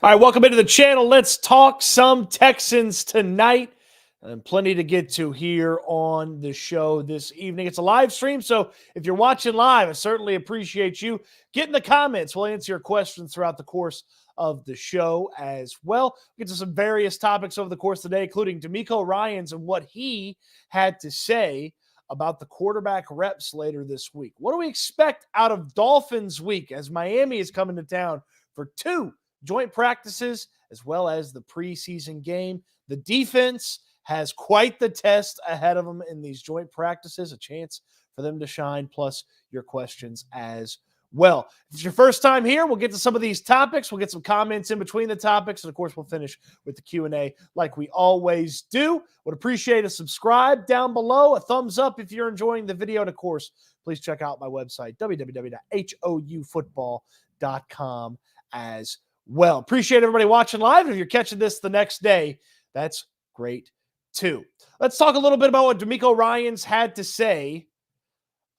All right, welcome into the channel. Let's talk some Texans tonight. And plenty to get to here on the show this evening. It's a live stream, so if you're watching live, I certainly appreciate you. Get in the comments. We'll answer your questions throughout the course of the show as well. We'll get to some various topics over the course of the day, including DeMeco Ryans and what he had to say about the quarterback reps later this week. What do we expect out of Dolphins week as Miami is coming to town for two joint practices as well as the preseason game? The defense has quite the test ahead of them in these joint practices, a chance for them to shine, plus your questions as well. If it's your first time here, we'll get to some of these topics. We'll get some comments in between the topics, and of course, we'll finish with the Q&A like we always do. Would appreciate a subscribe down below, a thumbs up if you're enjoying the video, and of course, please check out my website, www.houfutball.com as well. Appreciate everybody watching live. If you're catching this the next day, that's great too. Let's talk a little bit about what DeMeco Ryans had to say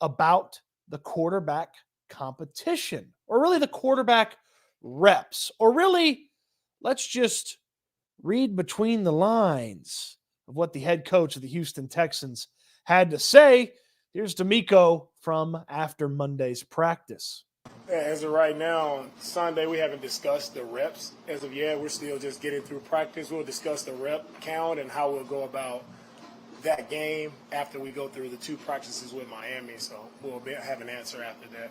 about the quarterback competition, or really the quarterback reps, or really, let's just read between the lines of what the head coach of the Houston Texans had to say. Here's DeMeco from after Monday's practice. As of right now, Sunday, we haven't discussed the reps. As of yet, we're still just getting through practice. We'll discuss the rep count and how we'll go about that game after we go through the two practices with Miami. So we'll have an answer after that.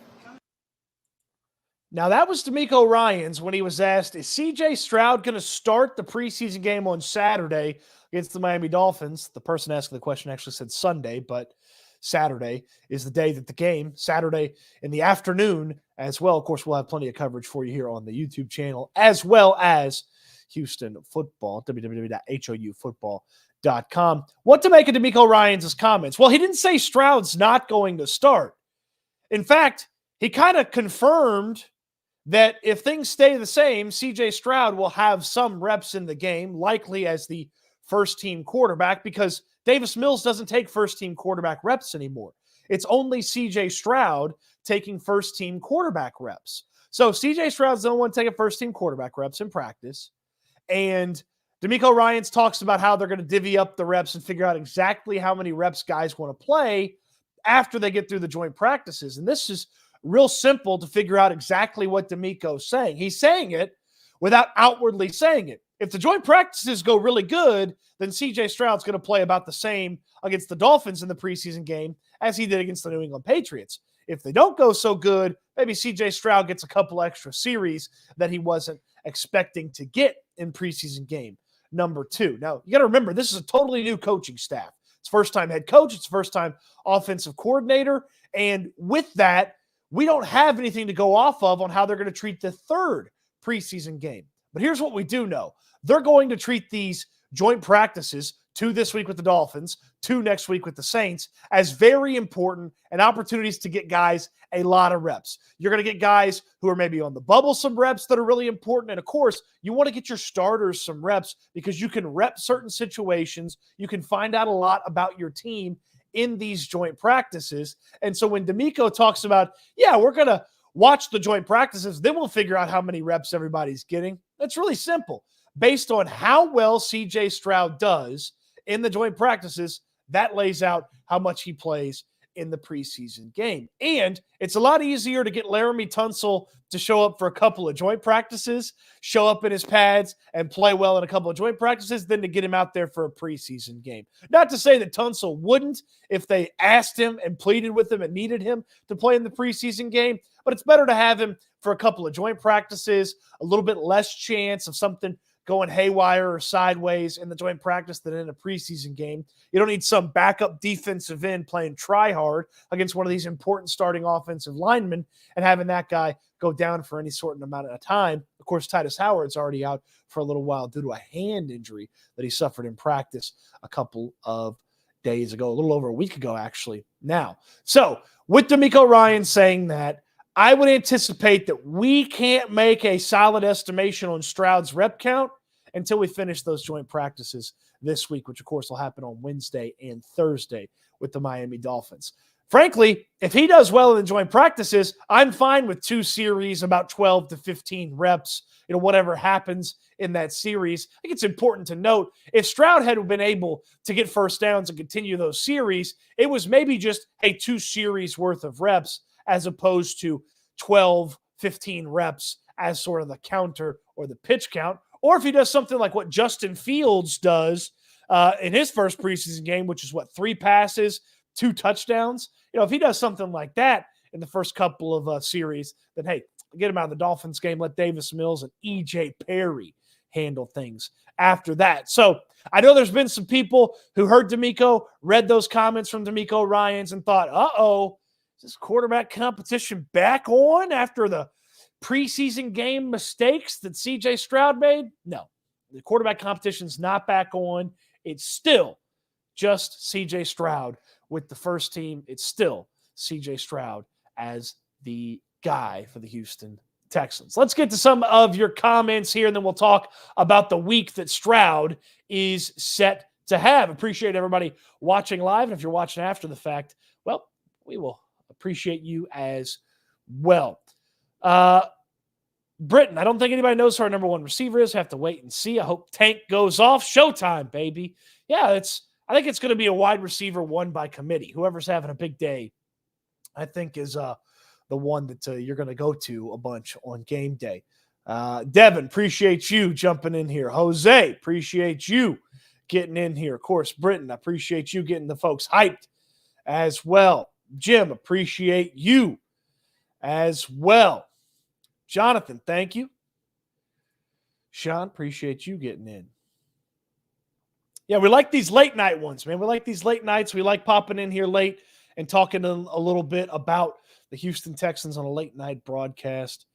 Now, that was DeMeco Ryans when he was asked, is C.J. Stroud going to start the preseason game on Saturday against the Miami Dolphins? The person asking the question actually said Sunday, but Saturday is the day that the game, Saturday in the afternoon as well. Of course, we'll have plenty of coverage for you here on the YouTube channel, as well as Houston Football, www.houfutball.com. What to make of DeMeco Ryans' comments? Well, he didn't say Stroud's not going to start. In fact, he kind of confirmed that if things stay the same, C.J. Stroud will have some reps in the game, likely as the first-team quarterback, because Davis Mills doesn't take first-team quarterback reps anymore. It's only C.J. Stroud taking first-team quarterback reps. So C.J. Stroud's the only one taking first-team quarterback reps in practice. And DeMeco Ryans talks about how they're going to divvy up the reps and figure out exactly how many reps guys want to play after they get through the joint practices. And this is real simple to figure out exactly what DeMeco's saying. He's saying it without outwardly saying it. If the joint practices go really good, then C.J. Stroud's going to play about the same against the Dolphins in the preseason game as he did against the New England Patriots. If they don't go so good, maybe C.J. Stroud gets a couple extra series that he wasn't expecting to get in preseason game number 2. Now, you got to remember, this is a totally new coaching staff. It's first-time head coach. It's first-time offensive coordinator. And with that, we don't have anything to go off of on how they're going to treat the third preseason game. But here's what we do know. They're going to treat these joint practices, 2 this week with the Dolphins, 2 next week with the Saints, as very important and opportunities to get guys a lot of reps. You're going to get guys who are maybe on the bubble some reps that are really important. And of course, you want to get your starters some reps because you can rep certain situations. You can find out a lot about your team in these joint practices. And so when DeMeco talks about, yeah, we're going to watch the joint practices, then we'll figure out how many reps everybody's getting. That's really simple. Based on how well C.J. Stroud does in the joint practices, that lays out how much he plays in the preseason game. And it's a lot easier to get Laramie Tunsil to show up for a couple of joint practices, show up in his pads, and play well in a couple of joint practices than to get him out there for a preseason game. Not to say that Tunsil wouldn't if they asked him and pleaded with him and needed him to play in the preseason game, but it's better to have him for a couple of joint practices, a little bit less chance of something going haywire or sideways in the joint practice than in a preseason game. You don't need some backup defensive end playing try hard against one of these important starting offensive linemen and having that guy go down for any sort of amount of time. Of course, Titus Howard's already out for a little while due to a hand injury that he suffered in practice a couple of days ago, a little over a week ago, actually. Now, so with DeMeco Ryans saying that, I would anticipate that we can't make a solid estimation on Stroud's rep count until we finish those joint practices this week, which, of course, will happen on Wednesday and Thursday with the Miami Dolphins. frankly, if he does well in the joint practices, I'm fine with 2 series, about 12 to 15 reps, whatever happens in that series. I think it's important to note, if Stroud had been able to get first downs and continue those series, it was maybe just, 2 series worth of reps as opposed to 12, 15 reps as sort of the counter or the pitch count. Or if he does something like what Justin Fields does in his first preseason game, which is 3 passes, 2 touchdowns. If he does something like that in the first couple of series, then hey, get him out of the Dolphins game. Let Davis Mills and E.J. Perry handle things after that. So I know there's been some people who heard D'Amico, read those comments from D'Amico Ryans and thought, is this quarterback competition back on after the preseason game mistakes that C.J. Stroud made? No, the quarterback competition's not back on. It's still just C.J. Stroud with the first team. It's still C.J. Stroud as the guy for the Houston Texans. Let's get to some of your comments here, and then we'll talk about the week that Stroud is set to have. Appreciate everybody watching live, and if you're watching after the fact, well, we will appreciate you as well. Britton, I don't think anybody knows who our number 1 receiver is. Have to wait and see. I hope Tank goes off. Showtime, baby. Yeah, I think it's going to be a wide receiver 1 by committee. Whoever's having a big day, I think, is the one that you're going to go to a bunch on game day. Devin, appreciate you jumping in here. Jose, appreciate you getting in here. Of course, Britton, I appreciate you getting the folks hyped as well. Jim, appreciate you as well. Jonathan, thank you. Sean, appreciate you getting in. Yeah, we like these late night ones, man. We like these late nights. We like popping in here late and talking a little bit about the Houston Texans on a late night broadcast.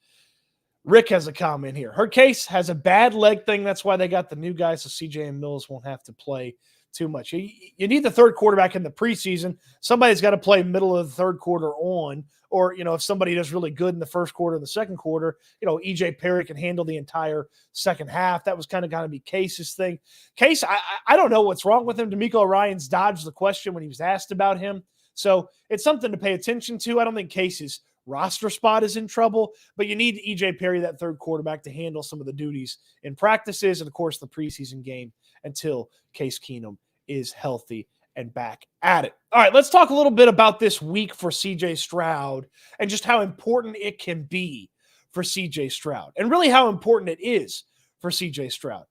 Rick has a comment here. Her case has a bad leg thing. That's why they got the new guy, so CJ and Mills won't have to play too much. You need the third quarterback in the preseason. Somebody's got to play middle of the third quarter on, or, if somebody does really good in the first quarter and the second quarter, E.J. Perry can handle the entire second half. That was kind of got to be Case's thing. Case, I don't know what's wrong with him. D'Amico Ryans dodged the question when he was asked about him. So it's something to pay attention to. I don't think Case's roster spot is in trouble, but you need E.J. Perry, that third quarterback, to handle some of the duties in practices and, of course, the preseason game until Case Keenum is healthy and back at it. All right, let's talk a little bit about this week for C.J. Stroud and just how important it can be for C.J. Stroud and really how important it is for C.J. Stroud.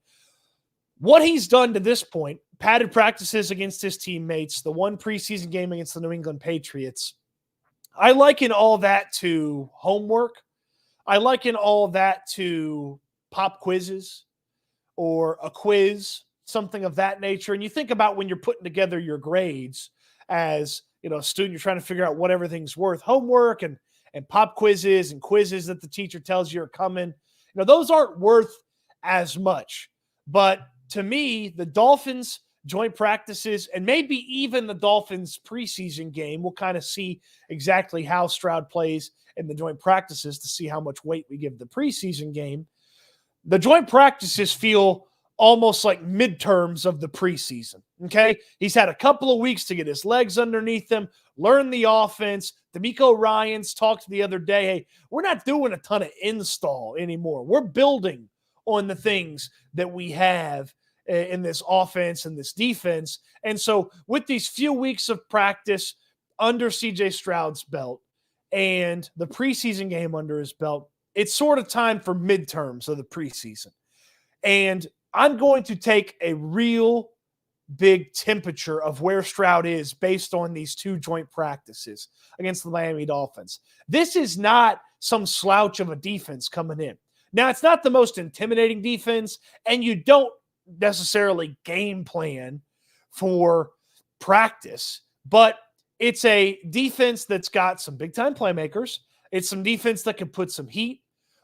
What he's done to this point, padded practices against his teammates, the 1 preseason game against the New England Patriots, I liken all that to homework. I liken all that to pop quizzes or a quiz, something of that nature. And you think about when you're putting together your grades as, a student, you're trying to figure out what everything's worth. Homework and pop quizzes and quizzes that the teacher tells you are coming. Those aren't worth as much. But to me, the Dolphins joint practices and maybe even the Dolphins preseason game, we'll kind of see exactly how Stroud plays in the joint practices to see how much weight we give the preseason game. The joint practices feel almost like midterms of the preseason, okay? He's had a couple of weeks to get his legs underneath him, learn the offense. D'Amico Ryans talked the other day, hey, we're not doing a ton of install anymore. We're building on the things that we have in this offense and this defense. And so with these few weeks of practice under C.J. Stroud's belt and the preseason game under his belt, it's sort of time for midterms of the preseason. And I'm going to take a real big temperature of where Stroud is based on these 2 joint practices against the Miami Dolphins. This is not some slouch of a defense coming in. Now, it's not the most intimidating defense, and you don't necessarily game plan for practice, but it's a defense that's got some big-time playmakers. It's some defense that can put some heat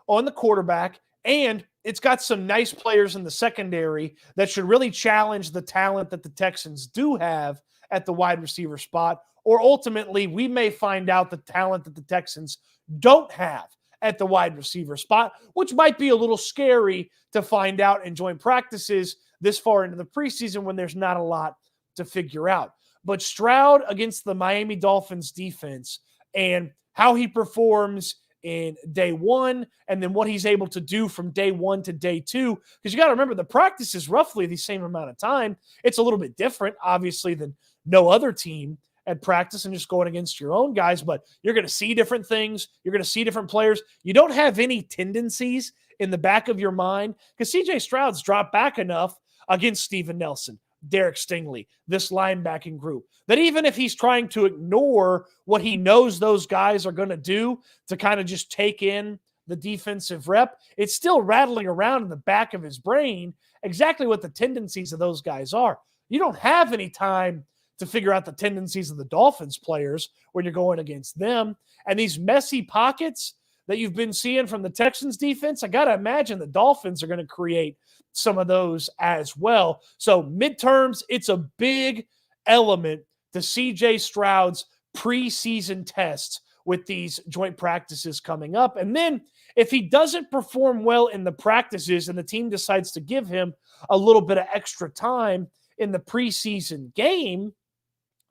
on the quarterback, and it's got some nice players in the secondary that should really challenge the talent that the Texans do have at the wide receiver spot, or ultimately we may find out the talent that the Texans don't have at the wide receiver spot, which might be a little scary to find out in joint practices this far into the preseason when there's not a lot to figure out. but Stroud against the Miami Dolphins defense and how he performs in day one and then what he's able to do from day one to day two. Because you got to remember, the practice is roughly the same amount of time. It's a little bit different, obviously, than no other team at practice and just going against your own guys, but you're going to see different things. You're going to see different players. You don't have any tendencies in the back of your mind because CJ Stroud's dropped back enough against Steven Nelson, Derek Stingley, this linebacking group, that even if he's trying to ignore what he knows those guys are going to do to kind of just take in the defensive rep, it's still rattling around in the back of his brain exactly what the tendencies of those guys are. You don't have any time to figure out the tendencies of the Dolphins players when you're going against them. And these messy pockets that you've been seeing from the Texans defense, I got to imagine the Dolphins are going to create some of those as well. So midterms, it's a big element to CJ Stroud's preseason tests with these joint practices coming up. And then if he doesn't perform well in the practices and the team decides to give him a little bit of extra time in the preseason game,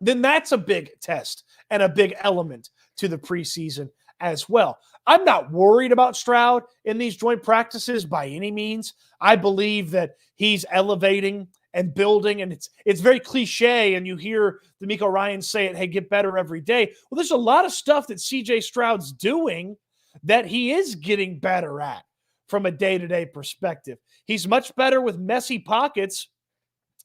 then that's a big test and a big element to the preseason as well. I'm not worried about Stroud in these joint practices by any means. I believe that he's elevating and building, and it's very cliche, and you hear DeMeco Ryans say it, hey, get better every day. Well, there's a lot of stuff that CJ Stroud's doing that he is getting better at from a day-to-day perspective. He's much better with messy pockets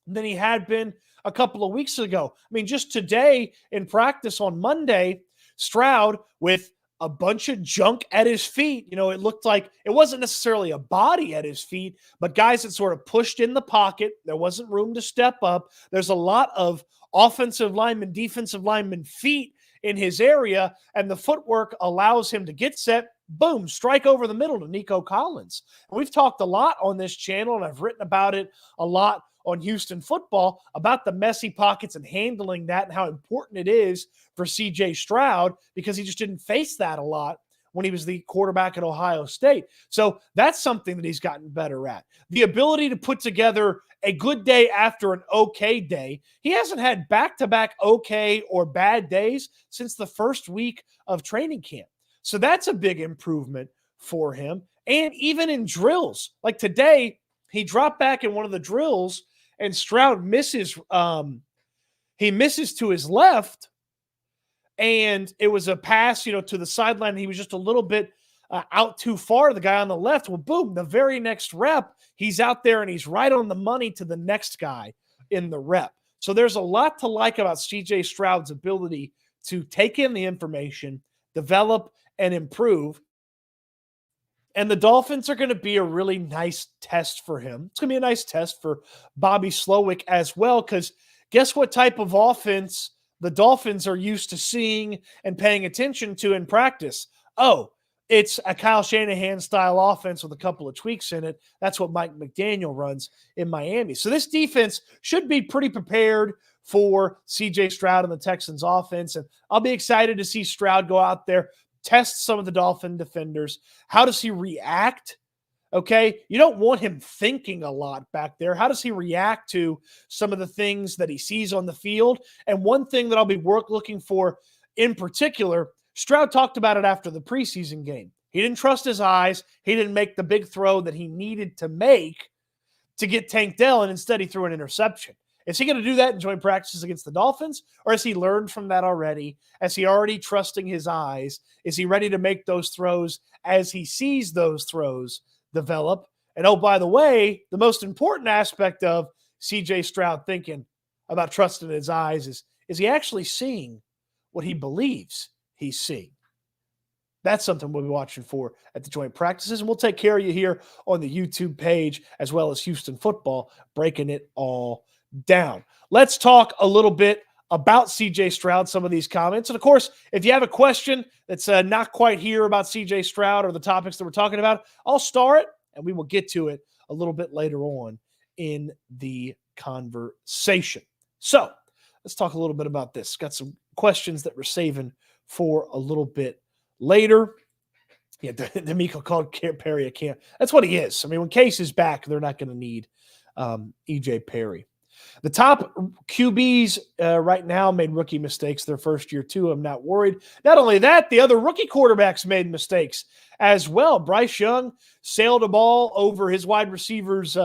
than he had been a couple of weeks ago. I mean, just today in practice on Monday, Stroud with a bunch of junk at his feet. You know, it looked like it wasn't necessarily a body at his feet, but guys that sort of pushed in the pocket. There wasn't room to step up. There's a lot of offensive lineman, defensive lineman feet in his area, and the footwork allows him to get set, boom, strike over the middle to Nico Collins. And we've talked a lot on this channel, and I've written about it a lot on Houston football about the messy pockets and handling that and how important it is for CJ Stroud because he just didn't face that a lot when he was the quarterback at Ohio State. So that's something that he's gotten better at. The ability to put together a good day after an okay day. He hasn't had back-to-back okay or bad days since the first week of training camp. So that's a big improvement for him. And even in drills, like today, he dropped back in one of the drills and Stroud misses. He misses to his left, and it was a pass, to the sideline. He was just a little bit out too far. The guy on the left. Well, boom! The very next rep, he's out there and he's right on the money to the next guy in the rep. So there's a lot to like about CJ Stroud's ability to take in the information, develop, and improve. And the Dolphins are going to be a really nice test for him. It's going to be a nice test for Bobby Slowick as well, because guess what type of offense the Dolphins are used to seeing and paying attention to in practice? Oh, it's a Kyle Shanahan-style offense with a couple of tweaks in it. That's what Mike McDaniel runs in Miami. So this defense should be pretty prepared for C.J. Stroud and the Texans offense. And I'll be excited to see Stroud go out there, test some of the Dolphin defenders. How does he react? Okay, you don't want him thinking a lot back there. How does he react to some of the things that he sees on the field? And one thing that I'll be looking for in particular, Stroud talked about it after the preseason game. He didn't trust his eyes. He didn't make the big throw that he needed to make to get Tank Dell, and instead he threw an interception. Is he going to do that in joint practices against the Dolphins, or has he learned from that already? Is he already trusting his eyes? Is he ready to make those throws as he sees those throws develop? And oh, by the way, the most important aspect of CJ Stroud thinking about trusting his eyes is he actually seeing what he believes he's seeing? That's something we'll be watching for at the joint practices, and we'll take care of you here on the YouTube page as well as Houston Football, breaking it all down. Let's talk a little bit about CJ Stroud, some of these comments. And of course, if you have a question that's not quite here about CJ Stroud or the topics that we're talking about, I'll star it and we will get to it a little bit later on in the conversation. So let's talk a little bit about this. Got some questions that we're saving for a little bit later. Yeah, DeMeco called Perry a camp. That's what he is. I mean, when Case is back, they're not going to need EJ Perry. The top QBs right now made rookie mistakes their first year, too. I'm not worried. Not only that, the other rookie quarterbacks made mistakes as well. Bryce Young sailed a ball over his wide receiver's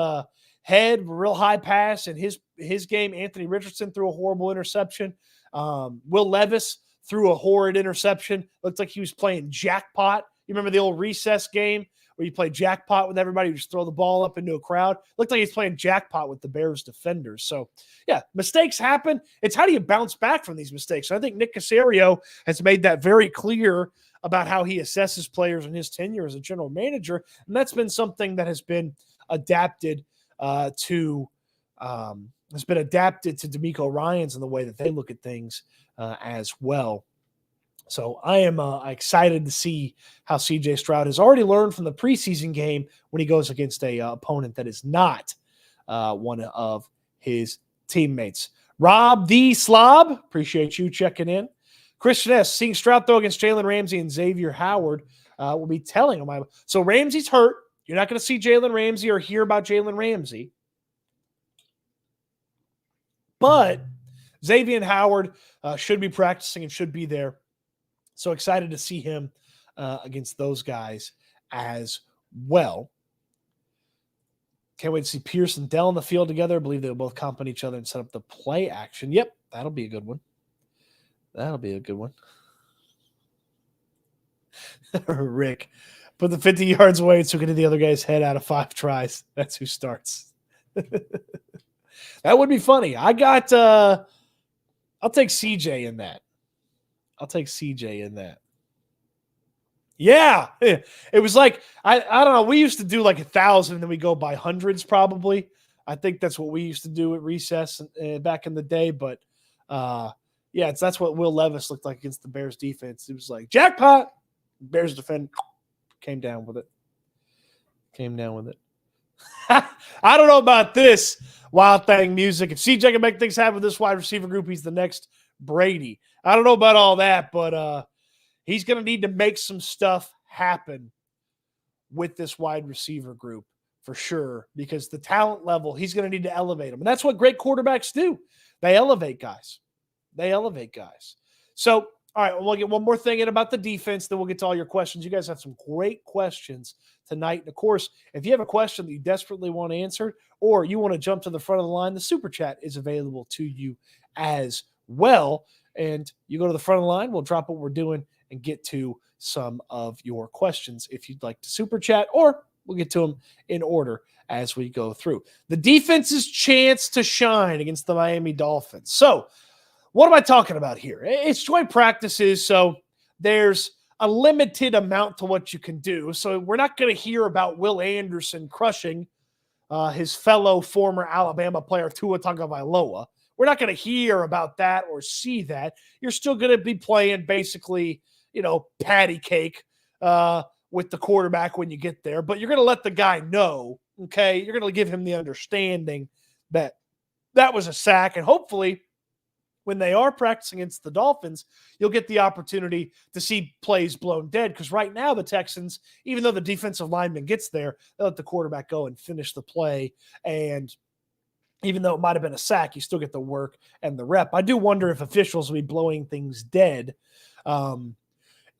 head, real high pass in his game. Anthony Richardson threw a horrible interception. Will Levis threw a horrid interception. Looked like he was playing jackpot. You remember the old recess game where you play jackpot with everybody, you just throw the ball up into a crowd? Looked like he's playing jackpot with the Bears defenders. So, yeah, mistakes happen. It's how do you bounce back from these mistakes? I think Nick Caserio has made that very clear about how he assesses players in his tenure as a general manager, and that's been something that has been adapted to DeMeco Ryans and the way that they look at things as well. So I am excited to see how C.J. Stroud has already learned from the preseason game when he goes against a opponent that is not one of his teammates. Rob the Slob, appreciate you checking in. Christian S., seeing Stroud throw against Jalen Ramsey and Xavier Howard will be telling him. So Ramsey's hurt. You're not going to see Jalen Ramsey or hear about Jalen Ramsey. But Xavier Howard should be practicing and should be there. So excited to see him against those guys as well. Can't wait to see Pierce and Dell in the field together. I believe they'll both complement each other and set up the play action. Yep, that'll be a good one. That'll be a good one. Rick, put the 50 yards away so we can hit the other guy's head out of 5 tries. That's who starts. That would be funny. I'll take CJ in that. Yeah. It was like, I don't know. We used to do like 1,000 and then we go by hundreds probably. I think that's what we used to do at recess back in the day. But yeah, that's what Will Levis looked like against the Bears defense. It was like jackpot. Bears defend came down with it. I don't know about this Wild Thing music. If CJ can make things happen with this wide receiver group, he's the next Brady. I don't know about all that, but he's going to need to make some stuff happen with this wide receiver group for sure, because the talent level, he's going to need to elevate them. And that's what great quarterbacks do. They elevate guys. So, all right, we'll get one more thing in about the defense, then we'll get to all your questions. You guys have some great questions tonight. And, of course, if you have a question that you desperately want answered or you want to jump to the front of the line, the Super Chat is available to you as well. And you go to the front of the line, we'll drop what we're doing and get to some of your questions if you'd like to Super Chat, or we'll get to them in order as we go through. The defense's chance to shine against the Miami Dolphins. So, what am I talking about here? It's joint practices, so there's a limited amount to what you can do. So we're not going to hear about Will Anderson crushing his fellow former Alabama player Tua Tagovailoa. We're not going to hear about that or see that. You're still going to be playing basically, patty cake with the quarterback when you get there. But you're going to let the guy know, okay? You're going to give him the understanding that that was a sack, and hopefully – when they are practicing against the Dolphins, you'll get the opportunity to see plays blown dead. Because right now the Texans, even though the defensive lineman gets there, they'll let the quarterback go and finish the play. And even though it might have been a sack, you still get the work and the rep. I do wonder if officials will be blowing things dead on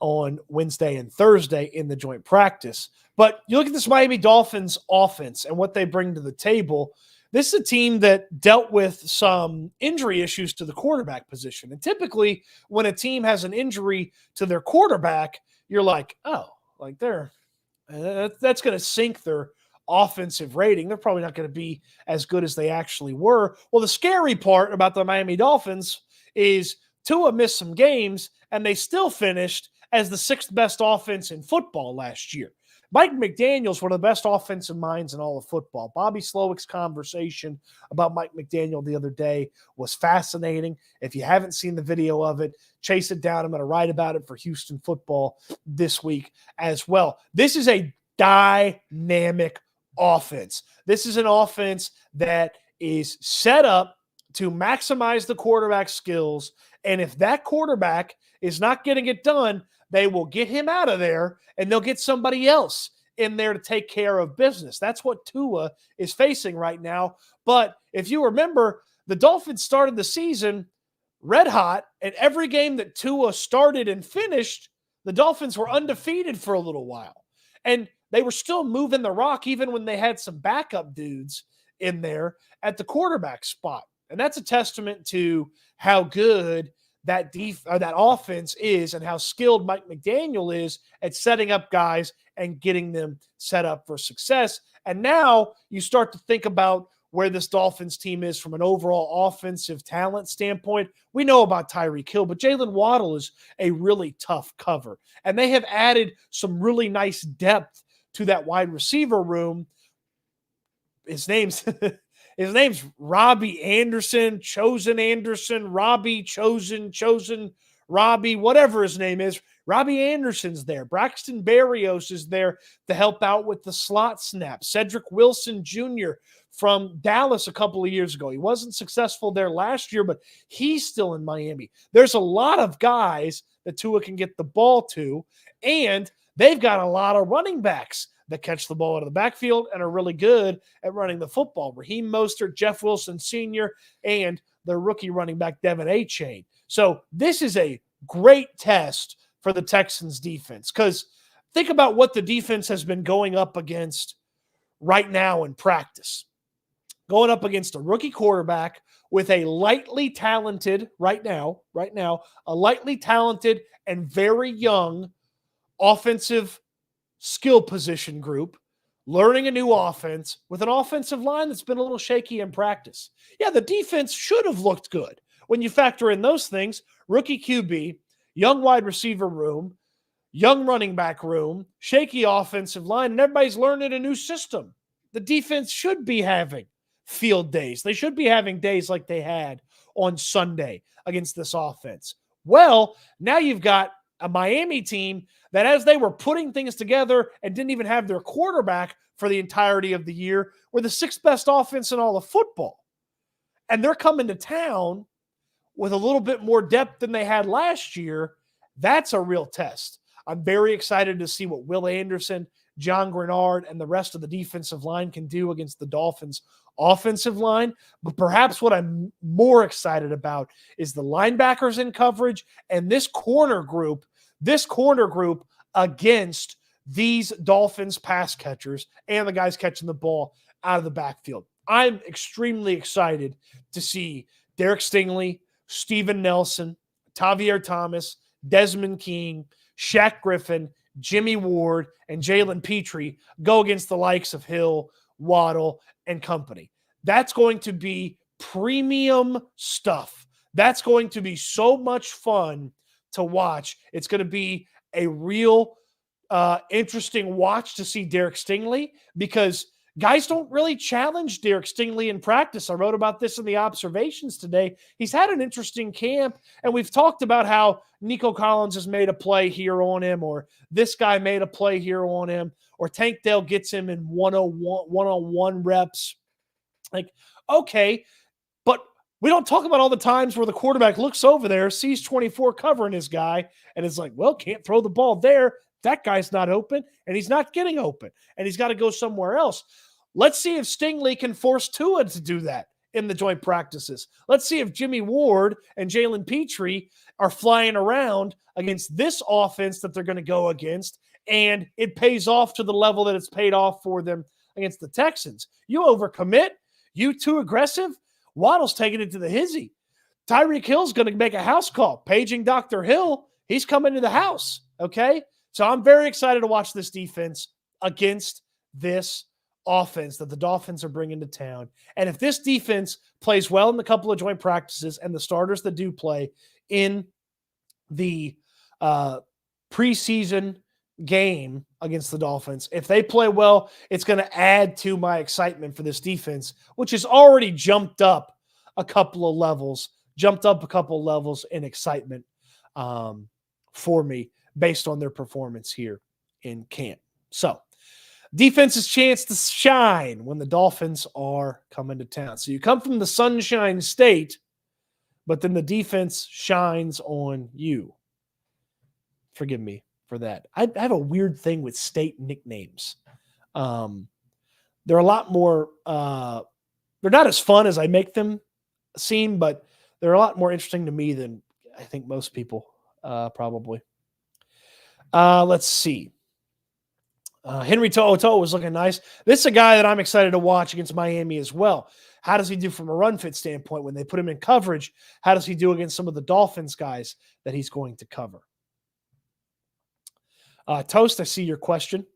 Wednesday and Thursday in the joint practice. But you look at this Miami Dolphins offense and what they bring to the table. This is a team that dealt with some injury issues to the quarterback position. And typically when a team has an injury to their quarterback, you're like, oh, like that's going to sink their offensive rating. They're probably not going to be as good as they actually were. Well, the scary part about the Miami Dolphins is Tua missed some games and they still finished as the 6th best offense in football last year. Mike McDaniel's one of the best offensive minds in all of football. Bobby Slowick's conversation about Mike McDaniel the other day was fascinating. If you haven't seen the video of it, chase it down. I'm going to write about it for Houston Football this week as well. This is a dynamic offense. This is an offense that is set up to maximize the quarterback's skills. And if that quarterback is not getting it done, they will get him out of there and they'll get somebody else in there to take care of business. That's what Tua is facing right now. But if you remember, the Dolphins started the season red hot, and every game that Tua started and finished, the Dolphins were undefeated for a little while. And they were still moving the rock even when they had some backup dudes in there at the quarterback spot. And that's a testament to how good that offense is and how skilled Mike McDaniel is at setting up guys and getting them set up for success. And now you start to think about where this Dolphins team is from an overall offensive talent standpoint. We know about Tyreek Hill, but Jalen Waddle is a really tough cover. And they have added some really nice depth to that wide receiver room. His name's Robbie Anderson, Robbie, whatever his name is. Robbie Anderson's there. Braxton Berrios is there to help out with the slot snap. Cedric Wilson Jr. from Dallas a couple of years ago. He wasn't successful there last year, but he's still in Miami. There's a lot of guys that Tua can get the ball to, and they've got a lot of running backs that catch the ball out of the backfield and are really good at running the football. Raheem Mostert, Jeff Wilson Sr., and the rookie running back Devin Achane. So this is a great test for the Texans defense, because think about what the defense has been going up against right now in practice. Going up against a rookie quarterback with a lightly talented, right now, a lightly talented and very young offensive skill position group, learning a new offense with an offensive line that's been a little shaky in practice. Yeah, the defense should have looked good. When you factor in those things, rookie QB, young wide receiver room, young running back room, shaky offensive line, and everybody's learning a new system. The defense should be having field days. They should be having days like they had on Sunday against this offense. Well, now you've got a Miami team that, as they were putting things together and didn't even have their quarterback for the entirety of the year, were the sixth best offense in all of football. And they're coming to town with a little bit more depth than they had last year. That's a real test. I'm very excited to see what Will Anderson, John Grenard, and the rest of the defensive line can do against the Dolphins' offensive line. But perhaps what I'm more excited about is the linebackers in coverage and this corner group against these Dolphins pass catchers and the guys catching the ball out of the backfield. I'm extremely excited to see Derek Stingley, Steven Nelson, Tavier Thomas, Desmond King, Shaq Griffin, Jimmy Ward, and Jalen Petrie go against the likes of Hill, Waddle, and company. That's going to be premium stuff. That's going to be so much fun to watch. It's going to be a real interesting watch to see Derek Stingley, because guys don't really challenge Derek Stingley in practice. I wrote about this in the observations today. He's had an interesting camp, and we've talked about how Nico Collins has made a play here on him, or this guy made a play here on him, or Tank Dell gets him in one-on-one reps. Like, okay, but we don't talk about all the times where the quarterback looks over there, sees 24 covering his guy, and is like, well, can't throw the ball there. That guy's not open, and he's not getting open, and he's got to go somewhere else. Let's see if Stingley can force Tua to do that in the joint practices. Let's see if Jimmy Ward and Jalen Petrie are flying around against this offense that they're going to go against, and it pays off to the level that it's paid off for them against the Texans. You overcommit, you too aggressive, Waddle's taking it to the hizzy. Tyreek Hill's going to make a house call, paging Dr. Hill. He's coming to the house, okay? So I'm very excited to watch this defense against this offense that the Dolphins are bringing to town. And if this defense plays well in the couple of joint practices, and the starters that do play in the preseason game against the Dolphins, if they play well, it's going to add to my excitement for this defense, which has already jumped up a couple of levels in excitement for me, based on their performance here in camp. So, defense's chance to shine when the Dolphins are coming to town. So you come from the Sunshine State, but then the defense shines on you. Forgive me for that. I have a weird thing with state nicknames. They're a lot more, they're not as fun as I make them seem, but they're a lot more interesting to me than I think most people probably. Let's see. Henry To'o was looking nice. This is a guy that I'm excited to watch against Miami as well. How does he do from a run fit standpoint when they put him in coverage? How does he do against some of the Dolphins guys that he's going to cover? Toast, I see your question.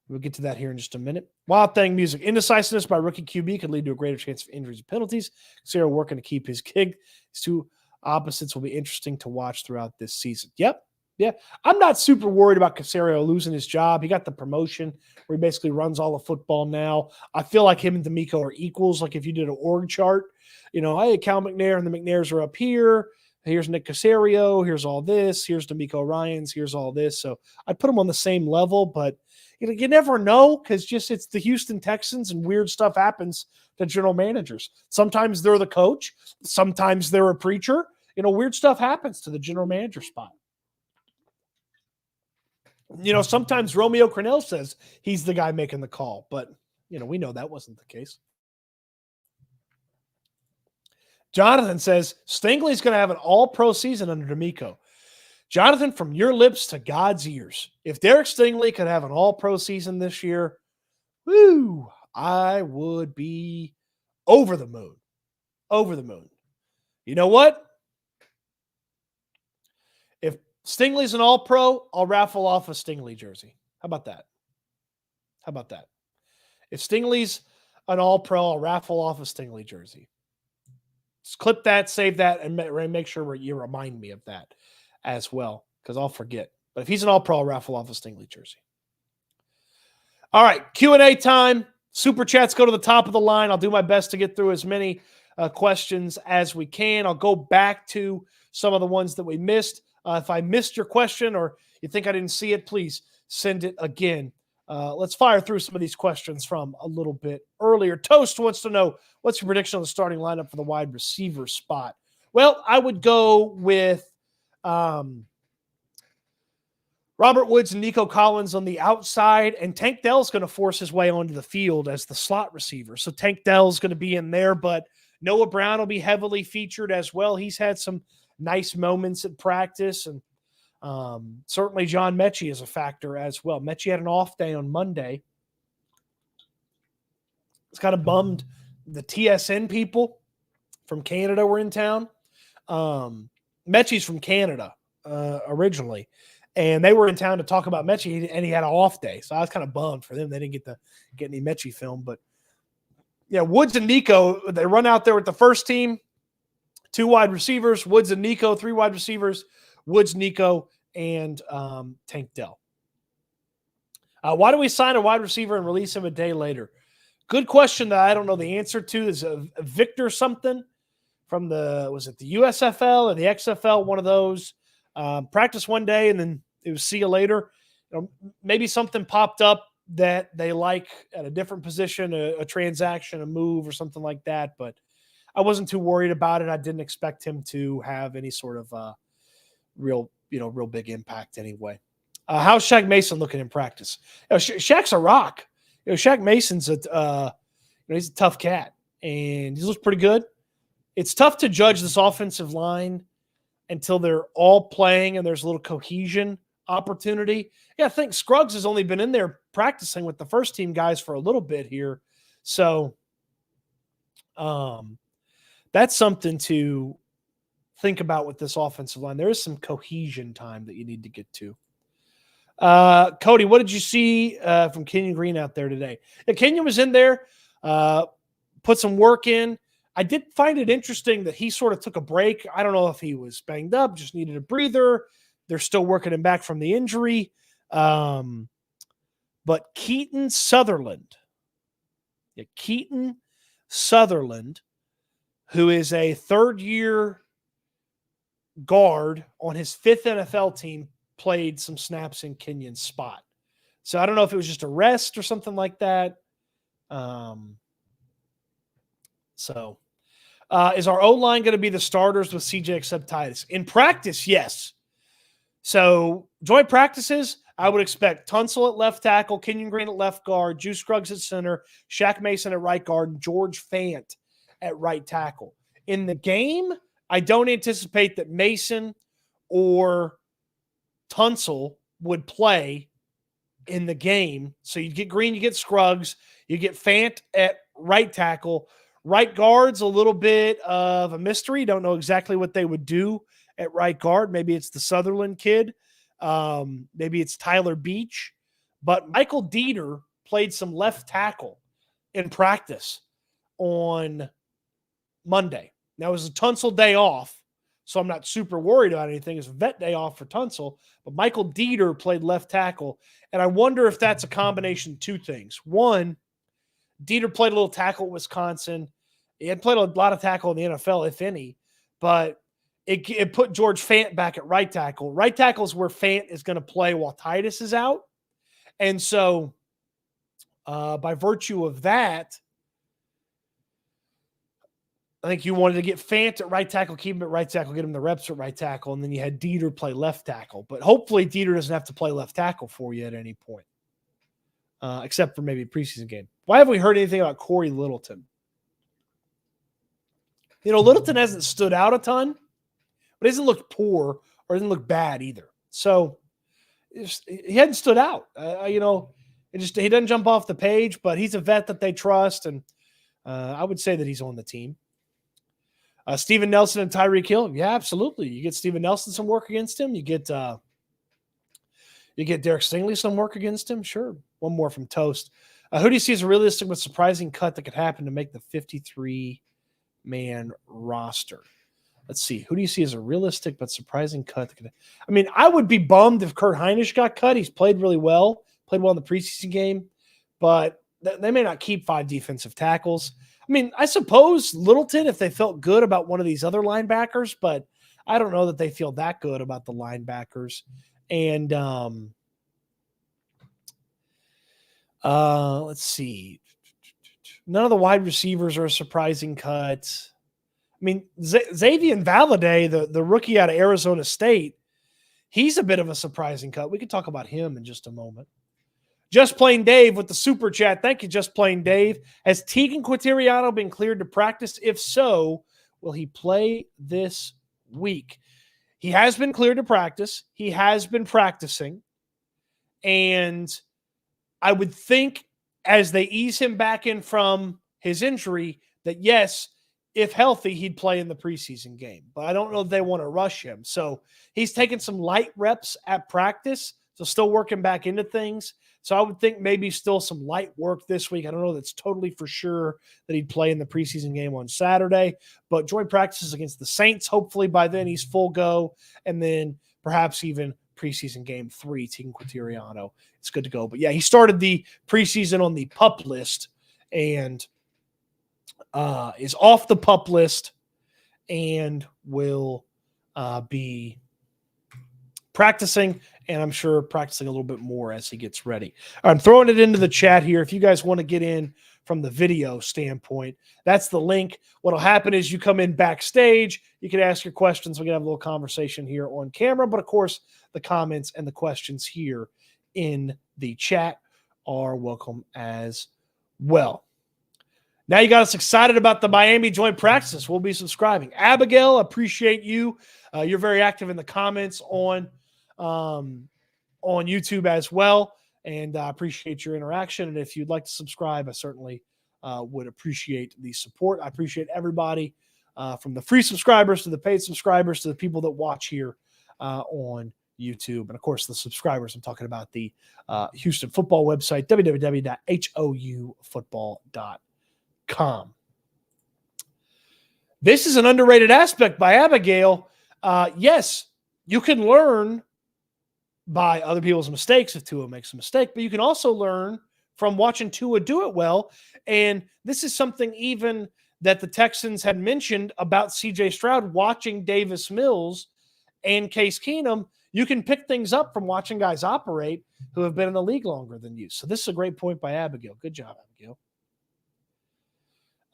We'll get to that here in just a minute. Wild Thing Music. Indecisiveness by rookie QB could lead to a greater chance of injuries and penalties. Caserio working to keep his gig. These two opposites will be interesting to watch throughout this season. Yep. Yeah. I'm not super worried about Caserio losing his job. He got the promotion where he basically runs all of football now. I feel like him and D'Amico are equals. Like if you did an org chart, hey, Cal McNair and the McNairs are up here. Here's Nick Caserio. Here's all this. Here's D'Amico Ryans. Here's all this. So I'd put them on the same level, but you never know because it's the Houston Texans and weird stuff happens to general managers. Sometimes they're the coach. Sometimes they're a preacher. Weird stuff happens to the general manager spot. Sometimes Romeo Crennel says he's the guy making the call, but, we know that wasn't the case. Jonathan says Stingley's going to have an all-pro season under D'Amico. Jonathan, from your lips to God's ears, if Derek Stingley could have an all-pro season this year, woo, I would be over the moon. Over the moon. You know what? If Stingley's an all-pro, I'll raffle off a Stingley jersey. How about that? If Stingley's an all-pro, I'll raffle off a Stingley jersey. Just clip that, save that, and make sure you remind me of that as well, because I'll forget. But if he's an all-pro, I'll raffle off a Stingley jersey. All right, Q&A time. Super chats go to the top of the line. I'll do my best to get through as many questions as we can. I'll go back to some of the ones that we missed. If I missed your question or you think I didn't see it, please send it again. Let's fire through some of these questions from a little bit earlier. Toast wants to know, what's your prediction on the starting lineup for the wide receiver spot? Well, I would go with Robert Woods and Nico Collins on the outside, and Tank Dell's going to force his way onto the field as the slot receiver. So Tank Dell's going to be in there, but Noah Brown will be heavily featured as well. He's had some nice moments at practice, and certainly John Mechie is a factor as well. Mechie had an off day on Monday. It's kind of bummed. The TSN people from Canada were in town. Mechie's from Canada originally, and they were in town to talk about Mechie, and he had an off day. So I was kind of bummed for them. They didn't get any Mechie film, but yeah, Woods and Nico, they run out there with the first team, 2 wide receivers, Woods and Nico, 3 wide receivers, Woods, Nico, and Tank Dell. Why do we sign a wide receiver and release him a day later? Good question that I don't know the answer to. Is a Victor something from was it the USFL or the XFL, one of those? Practice one day and then it was see you later. Maybe something popped up that they like at a different position, a transaction, a move, or something like that. But I wasn't too worried about it. I didn't expect him to have any sort of real big impact anyway. How's Shaq Mason looking in practice? Shaq's a rock. Shaq Mason's he's a tough cat, and he looks pretty good. It's tough to judge this offensive line until they're all playing and there's a little cohesion opportunity. Yeah, I think Scruggs has only been in there practicing with the first team guys for a little bit here. So that's something to think about with this offensive line. There is some cohesion time that you need to get to. Cody, what did you see from Kenyon Green out there today? Yeah, Kenyon was in there, put some work in. I did find it interesting that he sort of took a break. I don't know if he was banged up, just needed a breather. They're still working him back from the injury. But Keaton Sutherland, who is a third-year guard on his 5th NFL team, played some snaps in Kenyon's spot. So I don't know if it was just a rest or something like that. Is our O-line going to be the starters with CJ except Titus? In practice, yes. So joint practices, I would expect Tunsil at left tackle, Kenyon Green at left guard, Juice Scruggs at center, Shaq Mason at right guard, and George Fant at right tackle. In the game, I don't anticipate that Mason or Tunsil would play in the game. So you get Green, you get Scruggs, you get Fant at right tackle. Right guard's a little bit of a mystery. Don't know exactly what they would do at right guard. Maybe it's the Sutherland kid. Maybe it's Tyler Beach. But Michael Dieter played some left tackle in practice on Monday. Now, it was a Tunsil day off, so I'm not super worried about anything. It's a vet day off for Tunsil. But Michael Dieter played left tackle, and I wonder if that's a combination of two things. One, Dieter played a little tackle at Wisconsin. He had played a lot of tackle in the NFL, if any, but it put George Fant back at right tackle. Right tackle is where Fant is going to play while Titus is out. And so by virtue of that, I think you wanted to get Fant at right tackle, keep him at right tackle, get him the reps at right tackle, and then you had Dieter play left tackle. But hopefully Dieter doesn't have to play left tackle for you at any point, except for maybe a preseason game. Why have we heard anything about Corey Littleton? Littleton hasn't stood out a ton, but he doesn't look poor or doesn't look bad either. So he hadn't stood out. He doesn't jump off the page, but he's a vet that they trust, and I would say that he's on the team. Steven Nelson and Tyreek Hill, yeah, absolutely. You get Steven Nelson some work against him. You get Derek Stingley some work against him. Sure. One more from Toast. Who do you see as a realistic but surprising cut that could happen to make the 53-man roster? Let's see. Who do you see as a realistic but surprising cut? I would be bummed if Kurt Hinish got cut. He's played really well. Played well in the preseason game. But they may not keep 5 defensive tackles. I suppose Littleton, if they felt good about one of these other linebackers, but I don't know that they feel that good about the linebackers. And let's see. None of the wide receivers are a surprising cut. Xavier Valladay, the rookie out of Arizona State, he's a bit of a surprising cut. We can talk about him in just a moment. Just Plain Dave with the super chat. Thank you, Just Plain Dave. Has Tegan Quateriano been cleared to practice? If so, will he play this week? He has been cleared to practice. He has been practicing. And I would think as they ease him back in from his injury that, yes, if healthy, he'd play in the preseason game. But I don't know if they want to rush him. So he's taking some light reps at practice, so still working back into things. So I would think maybe still some light work this week. I don't know that's totally for sure that he'd play in the preseason game on Saturday, but joint practices against the Saints. Hopefully by then he's full go, and then perhaps even preseason game 3, Tegan Quateriano. It's good to go. But yeah, he started the preseason on the PUP list and is off the PUP list and will be practicing, and I'm sure practicing a little bit more as he gets ready. I'm throwing it into the chat here. If you guys want to get in from the video standpoint, that's the link. What'll happen is you come in backstage, you can ask your questions. We can have a little conversation here on camera, but of course the comments and the questions here in the chat are welcome as well. Now you got us excited about the Miami joint practices. We'll be subscribing. Abigail, appreciate you. You're very active in the comments on YouTube as well, and I appreciate your interaction. And if you'd like to subscribe, I certainly would appreciate the support. I appreciate everybody from the free subscribers to the paid subscribers to the people that watch here on YouTube. And of course, the subscribers, I'm talking about the Houston football website, www.houfootball.com. This is an underrated aspect by Abigail. Yes, you can learn by other people's mistakes if Tua makes a mistake, but you can also learn from watching Tua do it well. And this is something even that the Texans had mentioned about C.J. Stroud watching Davis Mills and Case Keenum. You can pick things up from watching guys operate who have been in the league longer than you. So this is a great point by Abigail. Good job, Abigail.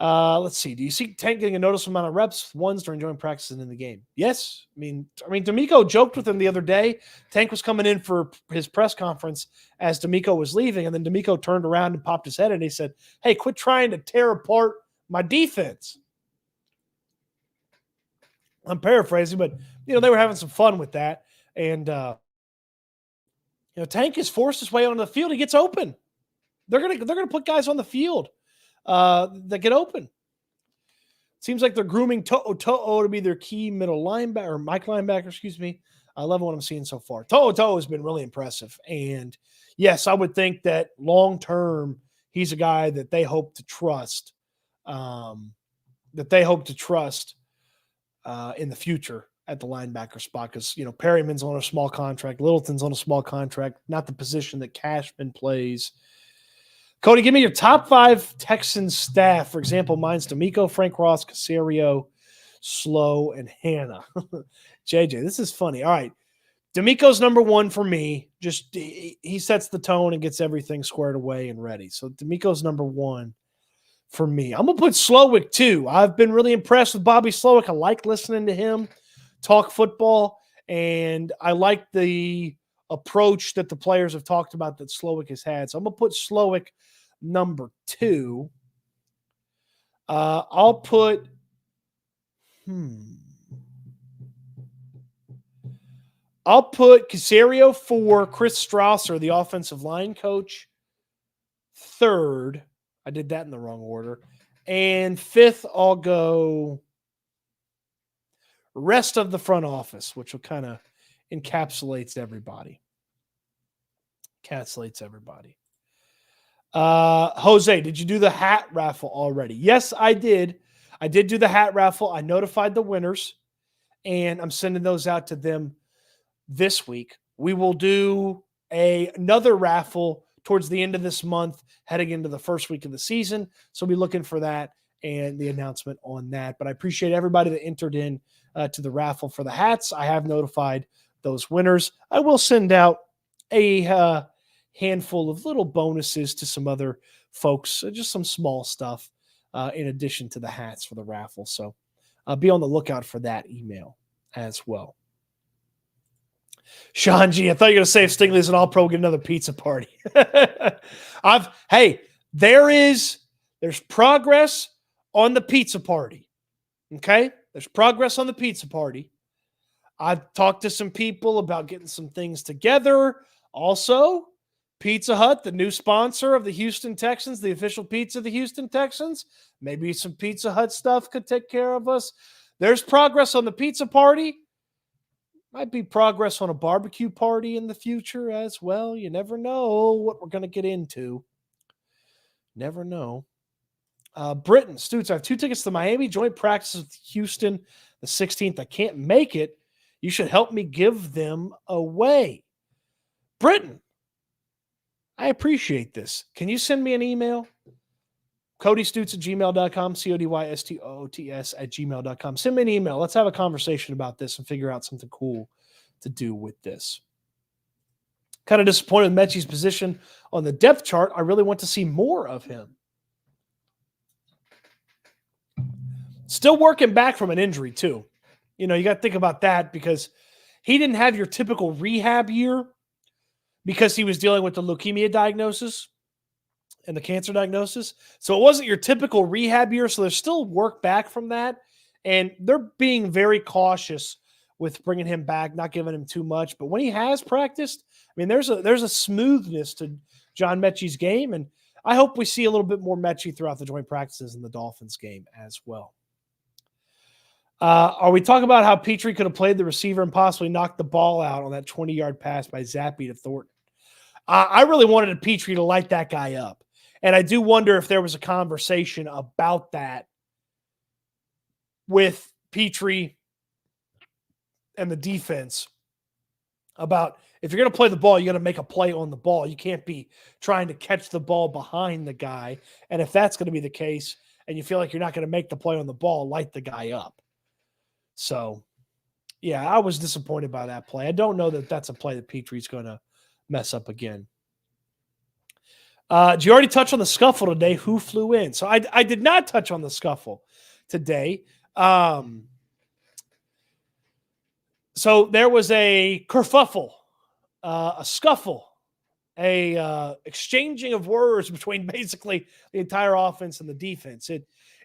Let's see. Do you see Tank getting a noticeable amount of reps, ones during joint practice and in the game? Yes. I mean, D'Amico joked with him the other day. Tank was coming in for his press conference as D'Amico was leaving, and then D'Amico turned around and popped his head, and he said, "Hey, quit trying to tear apart my defense." I'm paraphrasing, but they were having some fun with that, and Tank has forced his way onto the field. He gets open. They're gonna put guys on the field that get open. Seems like they're grooming To'o to be their key middle linebacker, or Mike linebacker, excuse me. I love what I'm seeing so far. To'o has been really impressive. And yes, I would think that long term, he's a guy that they hope to trust, in the future at the linebacker spot. Because, Perryman's on a small contract. Littleton's on a small contract, not the position that Cashman plays. Cody, give me your top 5 Texans staff. For example, mine's D'Amico, Frank Ross, Caserio, Slow, and Hannah. JJ, this is funny. All right. D'Amico's number 1 for me. Just he sets the tone and gets everything squared away and ready. So D'Amico's number 1 for me. I'm going to put Slowick 2. I've been really impressed with Bobby Slowick. I like listening to him talk football, and I like the approach that the players have talked about that Slowick has had. So I'm going to put Slowick number 2. I'll put Caserio 4, Chris Strausser, the offensive line coach, 3rd. I did that in the wrong order. And 5th, I'll go rest of the front office, which will kind of encapsulates everybody. Jose, did you do the hat raffle already? Yes, I did. I did do the hat raffle. I notified the winners, and I'm sending those out to them this week. We will do another raffle towards the end of this month, heading into the first week of the season. So be looking for that and the announcement on that. But I appreciate everybody that entered in to the raffle for the hats. I have notified those winners. I will send out a handful of little bonuses to some other folks, just some small stuff in addition to the hats for the raffle. So be on the lookout for that email as well. Sean G, I thought you were going to say if Stingley's an all-pro, get another pizza party. There's progress on the pizza party. Okay? There's progress on the pizza party. I've talked to some people about getting some things together. Also, Pizza Hut, the new sponsor of the Houston Texans, the official pizza of the Houston Texans. Maybe some Pizza Hut stuff could take care of us. There's progress on the pizza party. Might be progress on a barbecue party in the future as well. You never know what we're going to get into. Never know. Britton, Stoots, I have 2 tickets to Miami, joint practice with Houston the 16th. I can't make it. You should help me give them away. Britton, I appreciate this. Can you send me an email? CodyStoots@gmail.com, CodyStoots@gmail.com. Send me an email. Let's have a conversation about this and figure out something cool to do with this. Kind of disappointed with Mechie's position on the depth chart. I really want to see more of him. Still working back from an injury, too. You got to think about that because he didn't have your typical rehab year because he was dealing with the leukemia diagnosis and the cancer diagnosis. So it wasn't your typical rehab year. So there's still work back from that. And they're being very cautious with bringing him back, not giving him too much. But when he has practiced, there's a smoothness to John Mechie's game. And I hope we see a little bit more Mechie throughout the joint practices in the Dolphins game as well. Are we talking about how Petrie could have played the receiver and possibly knocked the ball out on that 20-yard pass by Zappe to Thornton? I really wanted Petrie to light that guy up. And I do wonder if there was a conversation about that with Petrie and the defense about if you're going to play the ball, you got to make a play on the ball. You can't be trying to catch the ball behind the guy. And if that's going to be the case and you feel like you're not going to make the play on the ball, light the guy up. So, yeah, I was disappointed by that play. I don't know that that's a play that Petrie's going to mess up again. Did you already touch on the scuffle today? Who flew in? So I did not touch on the scuffle today. So there was a kerfuffle, a scuffle, a exchanging of words between basically the entire offense and the defense.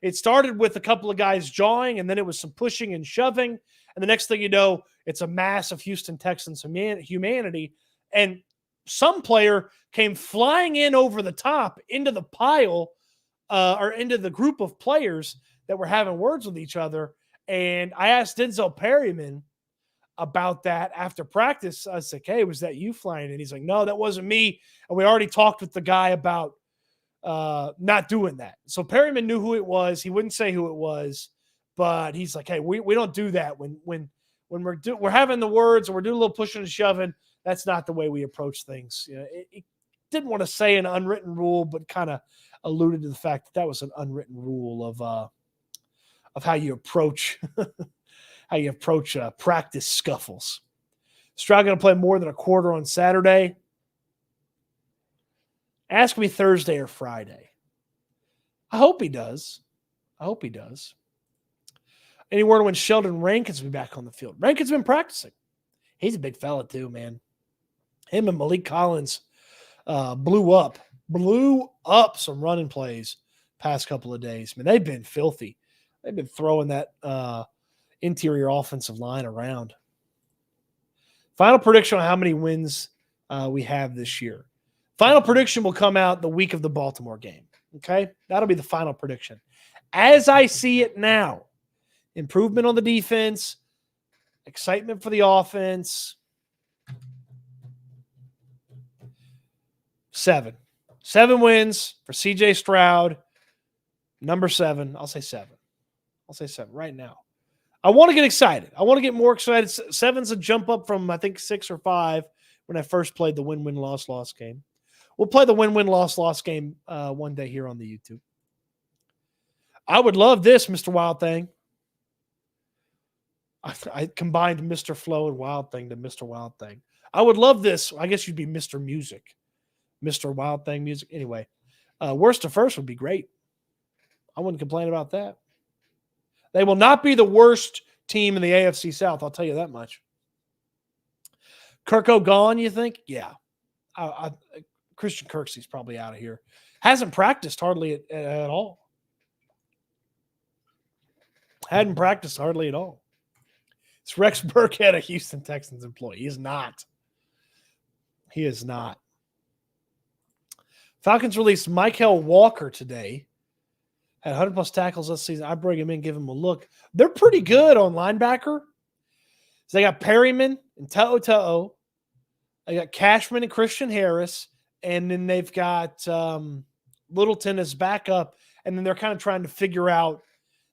It started with a couple of guys jawing, and then it was some pushing and shoving. And the next thing you know, it's a mass of Houston Texans humanity. And some player came flying in over the top into the pile or into the group of players that were having words with each other. And I asked Denzel Perryman about that after practice. I was like, hey, was that you flying? And he's like, no, that wasn't me. And we already talked with the guy about not doing that. So Perryman knew who it was. He wouldn't say who it was, but he's like, hey, we don't do that when we're having the words and we're doing a little pushing and shoving. That's not the way we approach things. You know, it didn't want to say an unwritten rule, but kind of alluded to the fact that was an unwritten rule of how you approach practice scuffles. Stroud going to play more than a quarter on Saturday. Ask me Thursday or Friday. I hope he does. Any word when Sheldon Rankin's be back on the field? Rankin's been practicing. He's a big fella too, man. Him and Malik Collins blew up some running plays past couple of days. Man, they've been filthy. They've been throwing that interior offensive line around. Final prediction on how many wins we have this year. Final prediction will come out the week of the Baltimore game. Okay? That'll be the final prediction. As I see it now, improvement on the defense, excitement for the offense. 7 wins for CJ Stroud. Number 7. I'll say 7 right now. I want to get excited. I want to get more excited. 7's a jump up from, I think, 6 or 5 when I first played the win-win, loss-loss game. We'll play the win-win, loss-loss game one day here on the YouTube. I would love this, Mr. Wild Thing. I combined Mr. Flow and Wild Thing to Mr. Wild Thing. I would love this. I guess you'd be Mr. Music. Mr. Wild Thing Music. Anyway, worst to first would be great. I wouldn't complain about that. They will not be the worst team in the AFC South, I'll tell you that much. Kirko gone, you think? Yeah. Christian Kirksey's probably out of here. Hasn't practiced hardly at all. Hadn't practiced hardly at all. It's Rex Burkhead, a Houston Texans employee. He is not. Falcons released Michael Walker today. Had 100-plus tackles this season. I bring him in, give him a look. They're pretty good on linebacker. So they got Perryman and To'o. They got Cashman and Christian Harris. And then they've got Littleton as backup. And then they're kind of trying to figure out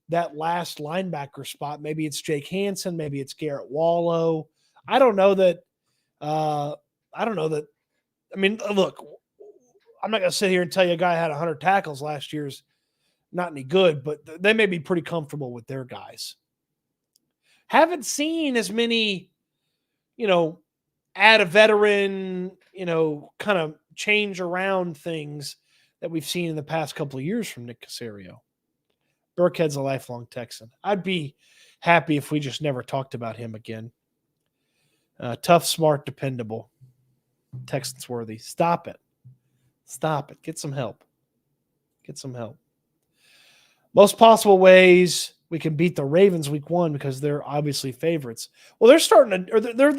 that last linebacker spot. Maybe it's Jake Hansen. Maybe it's Garrett Wallow. I don't know that. I mean, look, I'm not going to sit here and tell you a guy had 100 tackles last year's not any good, but they may be pretty comfortable with their guys. Haven't seen as many, add a veteran, kind of change around things that we've seen in the past couple of years from Nick Caserio. Burkhead's a lifelong Texan. I'd be happy if we just never talked about him again. Tough, smart, dependable. Texans worthy. Stop it. Get some help. Most possible ways we can beat the Ravens week 1 because they're obviously favorites. Well, they're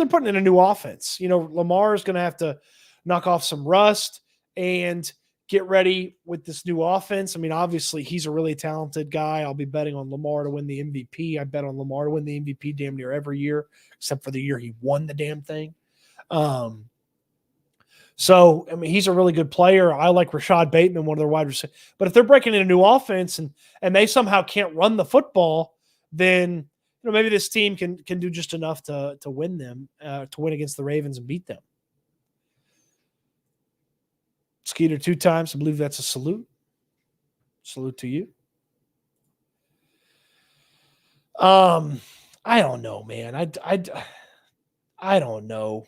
putting in a new offense. Lamar is going to have to knock off some rust and get ready with this new offense. I mean, obviously he's a really talented guy. I'll be betting on Lamar to win the MVP. I bet on Lamar to win the MVP damn near every year, except for the year he won the damn thing. So, I mean, he's a really good player. I like Rashad Bateman, one of their wide receivers. But if they're breaking in a new offense and they somehow can't run the football, then maybe this team can do just enough to win against the Ravens and beat them. Skeeter 2 times. I believe that's a salute. Salute to you. I don't know, man. I don't know.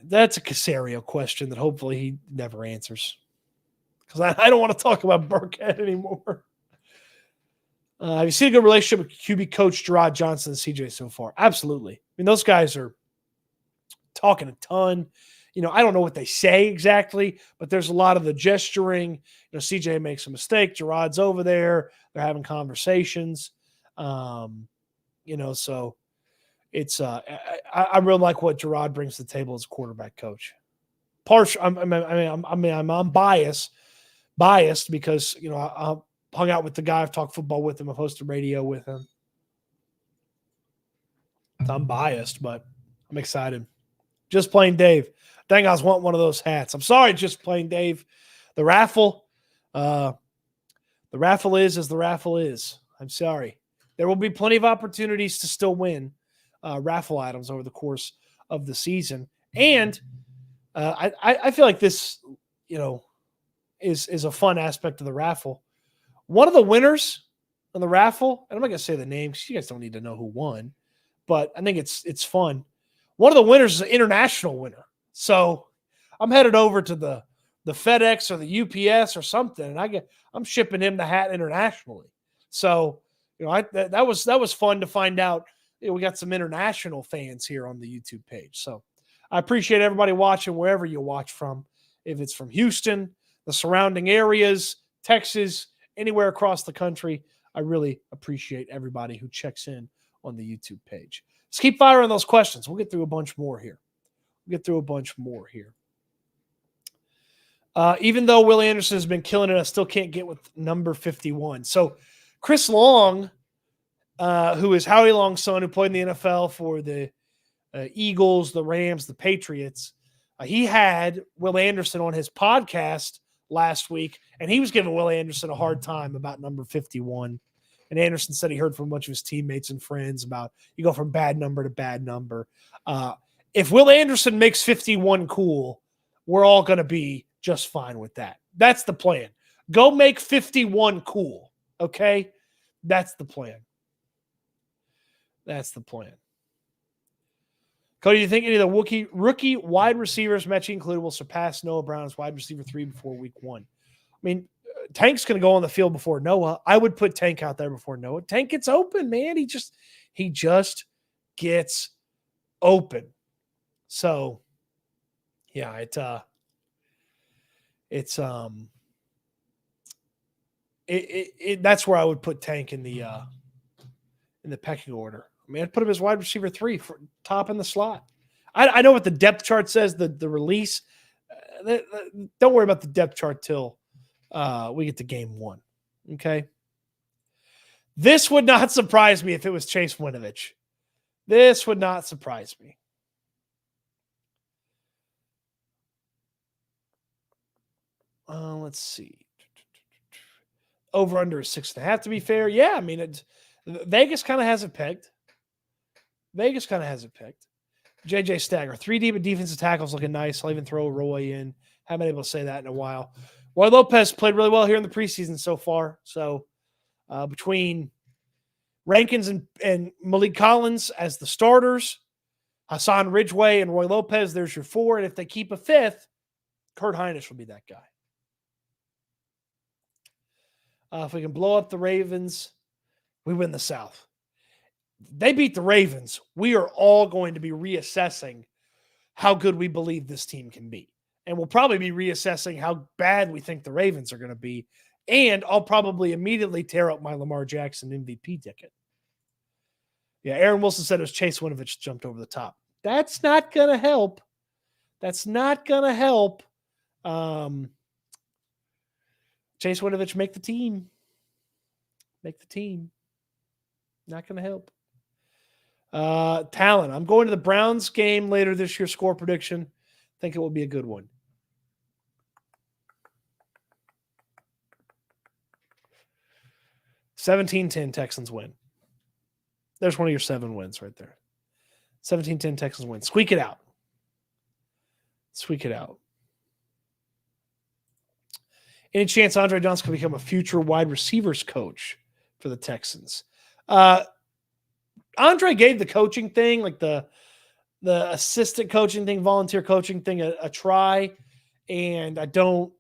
That's a Casario question that hopefully he never answers. Because I don't want to talk about Burkhead anymore. Have you seen a good relationship with QB coach Gerard Johnson and CJ so far? Absolutely. I mean, those guys are talking a ton. I don't know what they say exactly, but there's a lot of the gesturing. CJ makes a mistake. Gerard's over there. They're having conversations. So it's I really like what Gerard brings to the table as a quarterback coach. I'm biased because I hung out with the guy. I've talked football with him. I've hosted radio with him. So I'm biased, but I'm excited. Just plain Dave. Dang, I was wanting one of those hats. I'm sorry, just plain Dave. The raffle is as the raffle is. I'm sorry. There will be plenty of opportunities to still win raffle items over the course of the season. And I feel like this, is a fun aspect of the raffle. One of the winners on the raffle, and I'm not going to say the name because you guys don't need to know who won, but I think it's fun. One of the winners is an international winner. So I'm headed over to the FedEx or the UPS or something, and I'm shipping him the hat internationally. So, that was fun to find out. We got some international fans here on the YouTube page. So I appreciate everybody watching wherever you watch from. If it's from Houston, the surrounding areas, Texas, anywhere across the country, I really appreciate everybody who checks in on the YouTube page. Let's keep firing those questions. We'll get through a bunch more here. Even though Willie Anderson has been killing it, I still can't get with number 51. So Chris Long, who is Howie Long's son, who played in the NFL for the Eagles, the Rams, the Patriots, he had Will Anderson on his podcast last week, and he was giving Will Anderson a hard time about number 51. And Anderson said he heard from a bunch of his teammates and friends about you go from bad number to bad number. If Will Anderson makes 51 cool, we're all going to be just fine with that. That's the plan. Go make 51 cool, okay? That's the plan. Cody, do you think any of the rookie wide receivers, Mechie included, will surpass Noah Brown as wide receiver 3 before week 1? I mean, Tank's going to go on the field before Noah. I would put Tank out there before Noah. Tank gets open, man. He just gets open. So, yeah, that's where I would put Tank in the pecking order. I mean, I'd put him as wide receiver 3 for top in the slot. I know what the depth chart says, the release. Don't worry about the depth chart till we get to game 1. Okay. This would not surprise me if it was Chase Winovich. This would not surprise me. Let's see. Over under is 6.5 to be fair. Yeah, I mean, Vegas kind of has it pegged. JJ Stagger, 3 deep and defensive tackles looking nice. I'll even throw Roy in. Haven't been able to say that in a while. Roy Lopez played really well here in the preseason so far. So between Rankins and Malik Collins as the starters, Hassan Ridgeway and Roy Lopez, there's your 4. And if they keep a 5th, Kurt Hinish will be that guy. If we can blow up the Ravens, we win the South. They beat the Ravens. We are all going to be reassessing how good we believe this team can be. And we'll probably be reassessing how bad we think the Ravens are going to be. And I'll probably immediately tear up my Lamar Jackson MVP ticket. Yeah, Aaron Wilson said it was Chase Winovich jumped over the top. That's not going to help. Chase Winovich make the team. Not going to help. Talon. I'm going to the Browns game later this year. Score prediction. Think it will be a good one. $17-10 Texans win. There's one of your 7 wins right there. 17-10 Texans win. Squeak it out. Any chance Andre Johnson can become a future wide receivers coach for the Texans? Andre gave the coaching thing, like the the assistant coaching thing, volunteer coaching thing a try, and I don't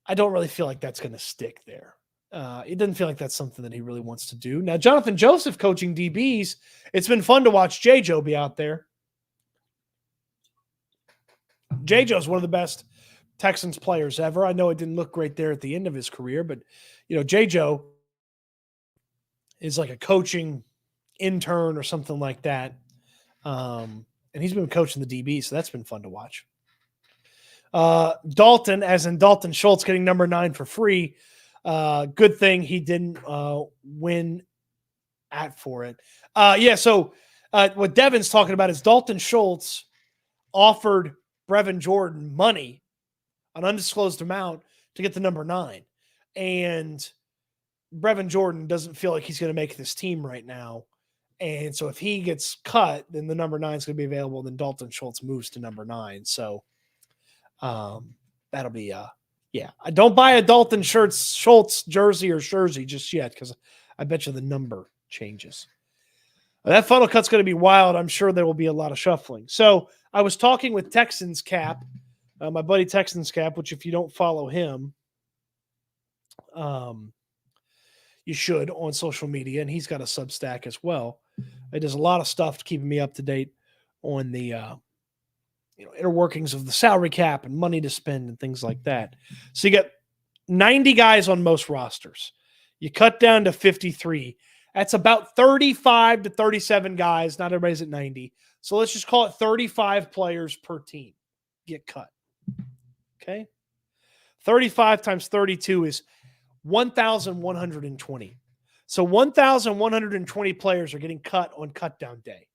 really feel like that's going to stick there. It doesn't feel like that's something that he really wants to do. Now, Jonathan Joseph coaching DBs, it's been fun to watch J-Joe be out there. J-Joe's one of the best Texans players ever. I know it didn't look great there at the end of his career, but, J-Joe is like a coaching intern or something like that. And he's been coaching the DB, so that's been fun to watch. Dalton, as in Dalton Schultz, getting number 9 for free. Good thing he didn't win for it. So what Devin's talking about is Dalton Schultz offered Brevin Jordan money, an undisclosed amount, to get the number 9. And Brevin Jordan doesn't feel like he's going to make this team right now. And so if he gets cut, then the number 9 is going to be available. Then Dalton Schultz moves to number 9. So that'll be I don't buy a Dalton Schultz jersey or jersey just yet, because I bet you the number changes. That funnel cut's going to be wild. I'm sure there will be a lot of shuffling. So I was talking with Texans Cap, my buddy Texans Cap, which if you don't follow him, you should on social media, and he's got a Substack as well. He does a lot of stuff to keep me up to date on the inner workings of the salary cap and money to spend and things like that. So you got 90 guys on most rosters. You cut down to 53. That's about 35 to 37 guys. Not everybody's at 90. So let's just call it 35 players per team get cut. Okay? 35 times 32 is 1,120. So 1,120 players are getting cut on cutdown day.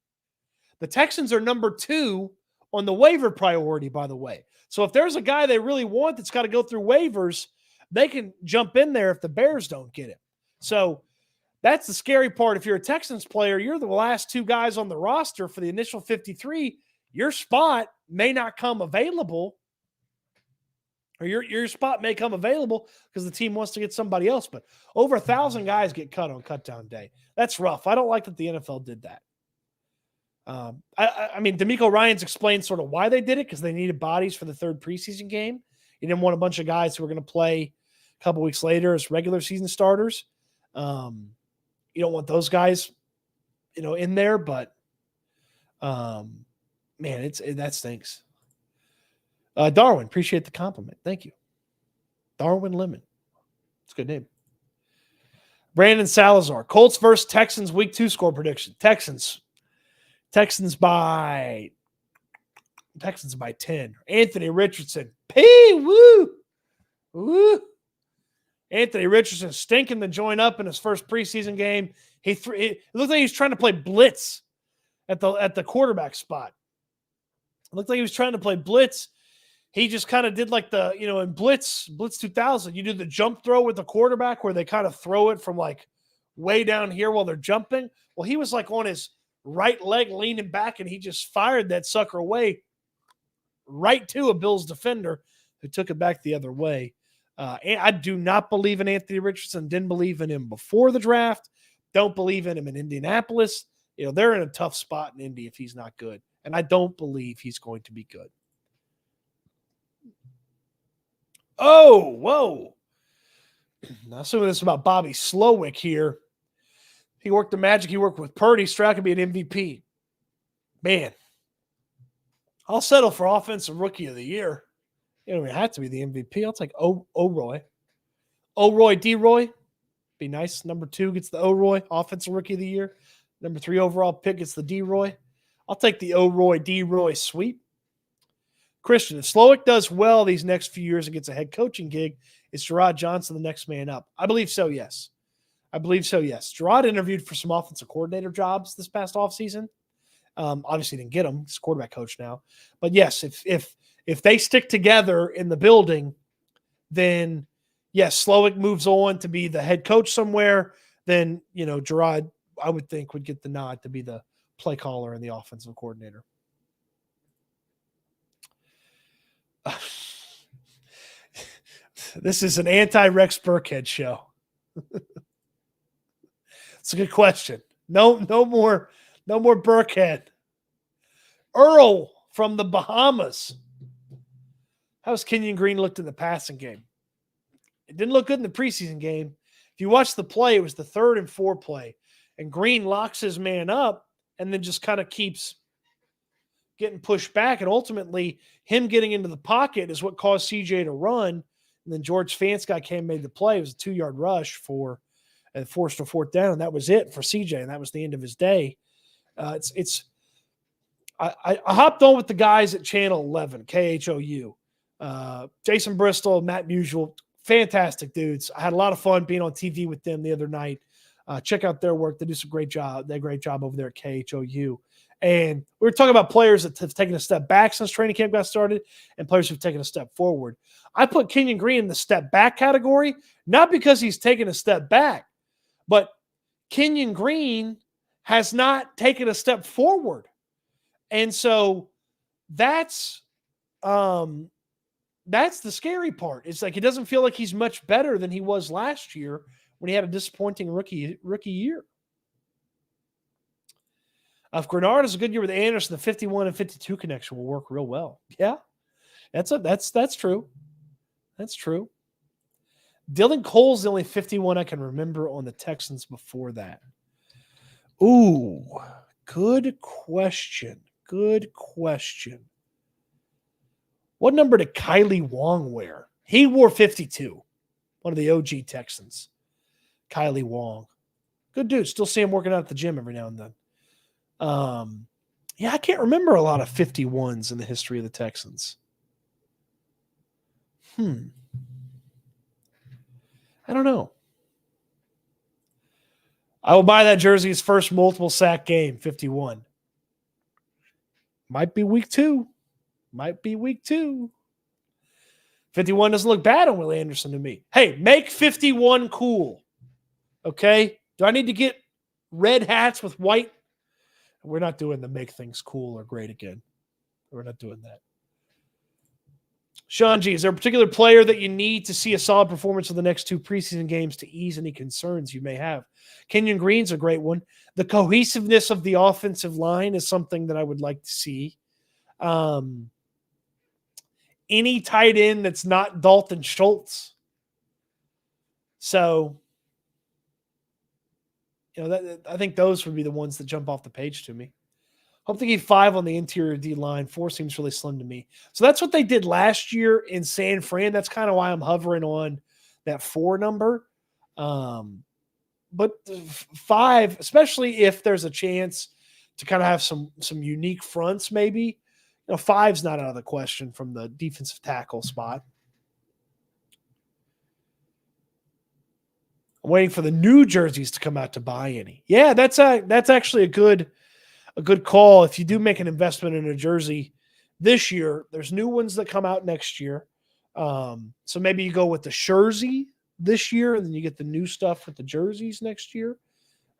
The Texans are number 2 on the waiver priority, by the way. So if there's a guy they really want that's got to go through waivers, they can jump in there if the Bears don't get him. So that's the scary part. If you're a Texans player, you're the last 2 guys on the roster for the initial 53. Your spot may not come available, or your spot may come available because the team wants to get somebody else. But over 1,000 guys get cut on cutdown day. That's rough. I don't like that the NFL did that. I mean, DeMeco Ryans explained sort of why they did it, because they needed bodies for the 3rd preseason game. He didn't want a bunch of guys who were going to play a couple weeks later as regular season starters. You don't want those guys, in there, but man, that stinks. Darwin, appreciate the compliment. Thank you. Darwin Lemon. It's a good name. Brandon Salazar, Colts versus Texans week 2 score prediction. Texans by 10. Anthony Richardson. Woo. Anthony Richardson stinking the joint up in his first preseason game. It looked like he was trying to play blitz at the quarterback spot. It looked like he was trying to play blitz. He just kind of did like the, in Blitz 2000, you do the jump throw with the quarterback where they kind of throw it from like way down here while they're jumping. Well, he was like on his right leg leaning back, and he just fired that sucker away right to a Bills defender who took it back the other way. And I do not believe in Anthony Richardson. Didn't believe in him before the draft. Don't believe in him in Indianapolis. They're in a tough spot in Indy if he's not good. And I don't believe he's going to be good. Oh, whoa. Now, some of this about Bobby Slowick here. He worked the Magic. He worked with Purdy. Stroud could be an MVP. Man, I'll settle for Offensive Rookie of the Year. It would have to be the MVP. I'll take O'Roy. O'Roy, D-Roy. Be nice. Number 2 gets the O'Roy, Offensive Rookie of the Year. Number 3 overall pick gets the D-Roy. I'll take the O'Roy, D-Roy sweep. Christian, if Slowick does well these next few years and gets a head coaching gig, is Gerard Johnson the next man up? I believe so, yes. Gerard interviewed for some offensive coordinator jobs this past offseason. Obviously didn't get him. He's a quarterback coach now. But yes, if they stick together in the building, then yes, Slowick moves on to be the head coach somewhere. Then, Gerard, I would think, would get the nod to be the play caller and the offensive coordinator. This is an anti-Rex Burkhead show. It's a good question. No more No more Burkhead. Earl from the Bahamas. How's Kenyon Green looked in the passing game? It didn't look good in the preseason game. If you watch the play, it was the 3rd and 4 play. And Green locks his man up and then just kind of keeps getting pushed back. And ultimately, him getting into the pocket is what caused CJ to run. And then George Fance guy came and made the play. It was a 2-yard rush and forced a 4th down. And that was it for CJ. And that was the end of his day. I hopped on with the guys at Channel 11, KHOU. Jason Bristol, Matt Musial, fantastic dudes. I had a lot of fun being on TV with them the other night. Check out their work. They do some great job. They're a great job over there at KHOU. And we were talking about players that have taken a step back since training camp got started and players who've taken a step forward. I put Kenyon Green in the step back category, not because he's taken a step back, but Kenyon Green has not taken a step forward. And so that's the scary part. It's like it doesn't feel like he's much better than he was last year when he had a disappointing rookie year. If Grenard is a good year with Anderson, the 51 and 52 connection will work real well. Yeah, that's true. That's true. Dylan Cole's the only 51 I can remember on the Texans before that. Ooh, good question. Good question. What number did Kylie Wong wear? He wore 52. One of the OG Texans. Kylie Wong. Good dude. Still see him working out at the gym every now and then. Yeah, I can't remember a lot of 51s in the history of the Texans. I don't know. I will buy that jersey his first multiple sack game, 51. Might be week 2. 51 doesn't look bad on Will Anderson to me. Hey, make 51 cool. Okay? Do I need to get red hats with white? We're not doing the make things cool or great again. We're not doing that. Sean G, is there a particular player that you need to see a solid performance in the next 2 preseason games to ease any concerns you may have? Kenyon Green's a great one. The cohesiveness of the offensive line is something that I would like to see. Any tight end that's not Dalton Schultz. So, I think those would be the ones that jump off the page to me. Hope to get 5 on the interior D line. 4 seems really slim to me. So that's what they did last year in San Fran. That's kind of why I'm hovering on that 4 number. But 5, especially if there's a chance to kind of have some unique fronts, maybe. 5's not out of the question from the defensive tackle spot. I'm waiting for the new jerseys to come out to buy any. Yeah, that's actually a good call. If you do make an investment in a jersey this year, there's new ones that come out next year. So maybe you go with the jersey this year, and then you get the new stuff with the jerseys next year.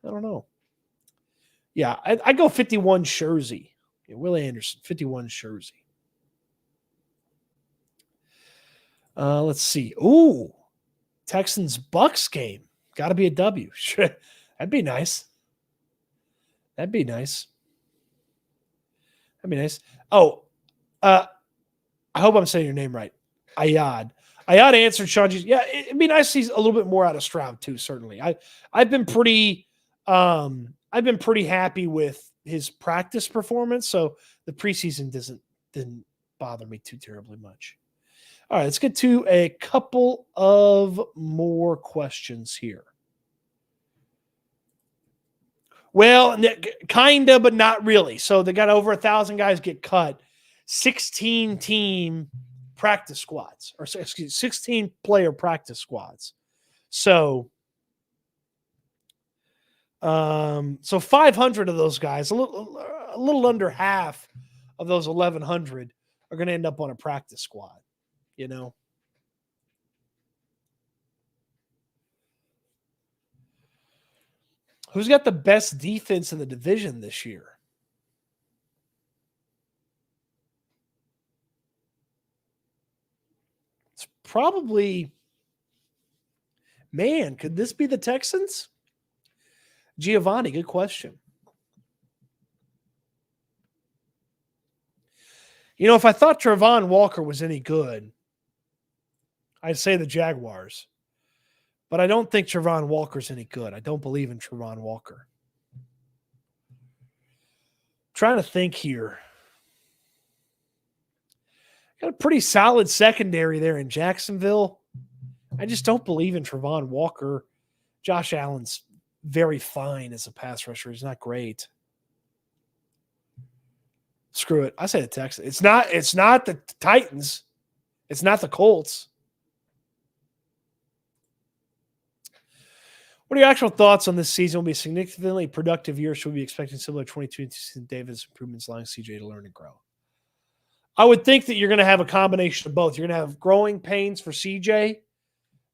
I don't know. Yeah, I go 51 jersey. Yeah, Will Anderson, 51 jersey. Let's see. Ooh, Texans-Bucks game. Got to be a W. Sure. That'd be nice. Oh, I hope I'm saying your name right. Ayad answered Sean G's. Yeah, it'd be nice to see a little bit more out of Stroud too. Certainly, I've been pretty happy with his practice performance. So the preseason didn't bother me too terribly much. All right, let's get to a couple of more questions here. Well, kind of, but not really. So they got over 1,000 guys get cut. 16 team practice squads, or 16 player practice squads. So 500 of those guys, a little under half of those 1,100 are going to end up on a practice squad. Who's got the best defense in the division this year? It's probably, could this be the Texans? Giovanni, good question. You know, if I thought Travon Walker was any good, I'd say the Jaguars. But I don't think Travon Walker's any good. I don't believe in Travon Walker. Trying to think here. Got a pretty solid secondary there in Jacksonville. I just don't believe in Travon Walker. Josh Allen's very fine as a pass rusher. He's not great. Screw it. I say the Texans. It's not the Titans. It's not the Colts. What are your actual thoughts on this season? Will be a significantly productive year. Should we be expecting similar 22 season Davis improvements, allowing CJ to learn and grow? I would think that you're going to have a combination of both. You're going to have growing pains for CJ,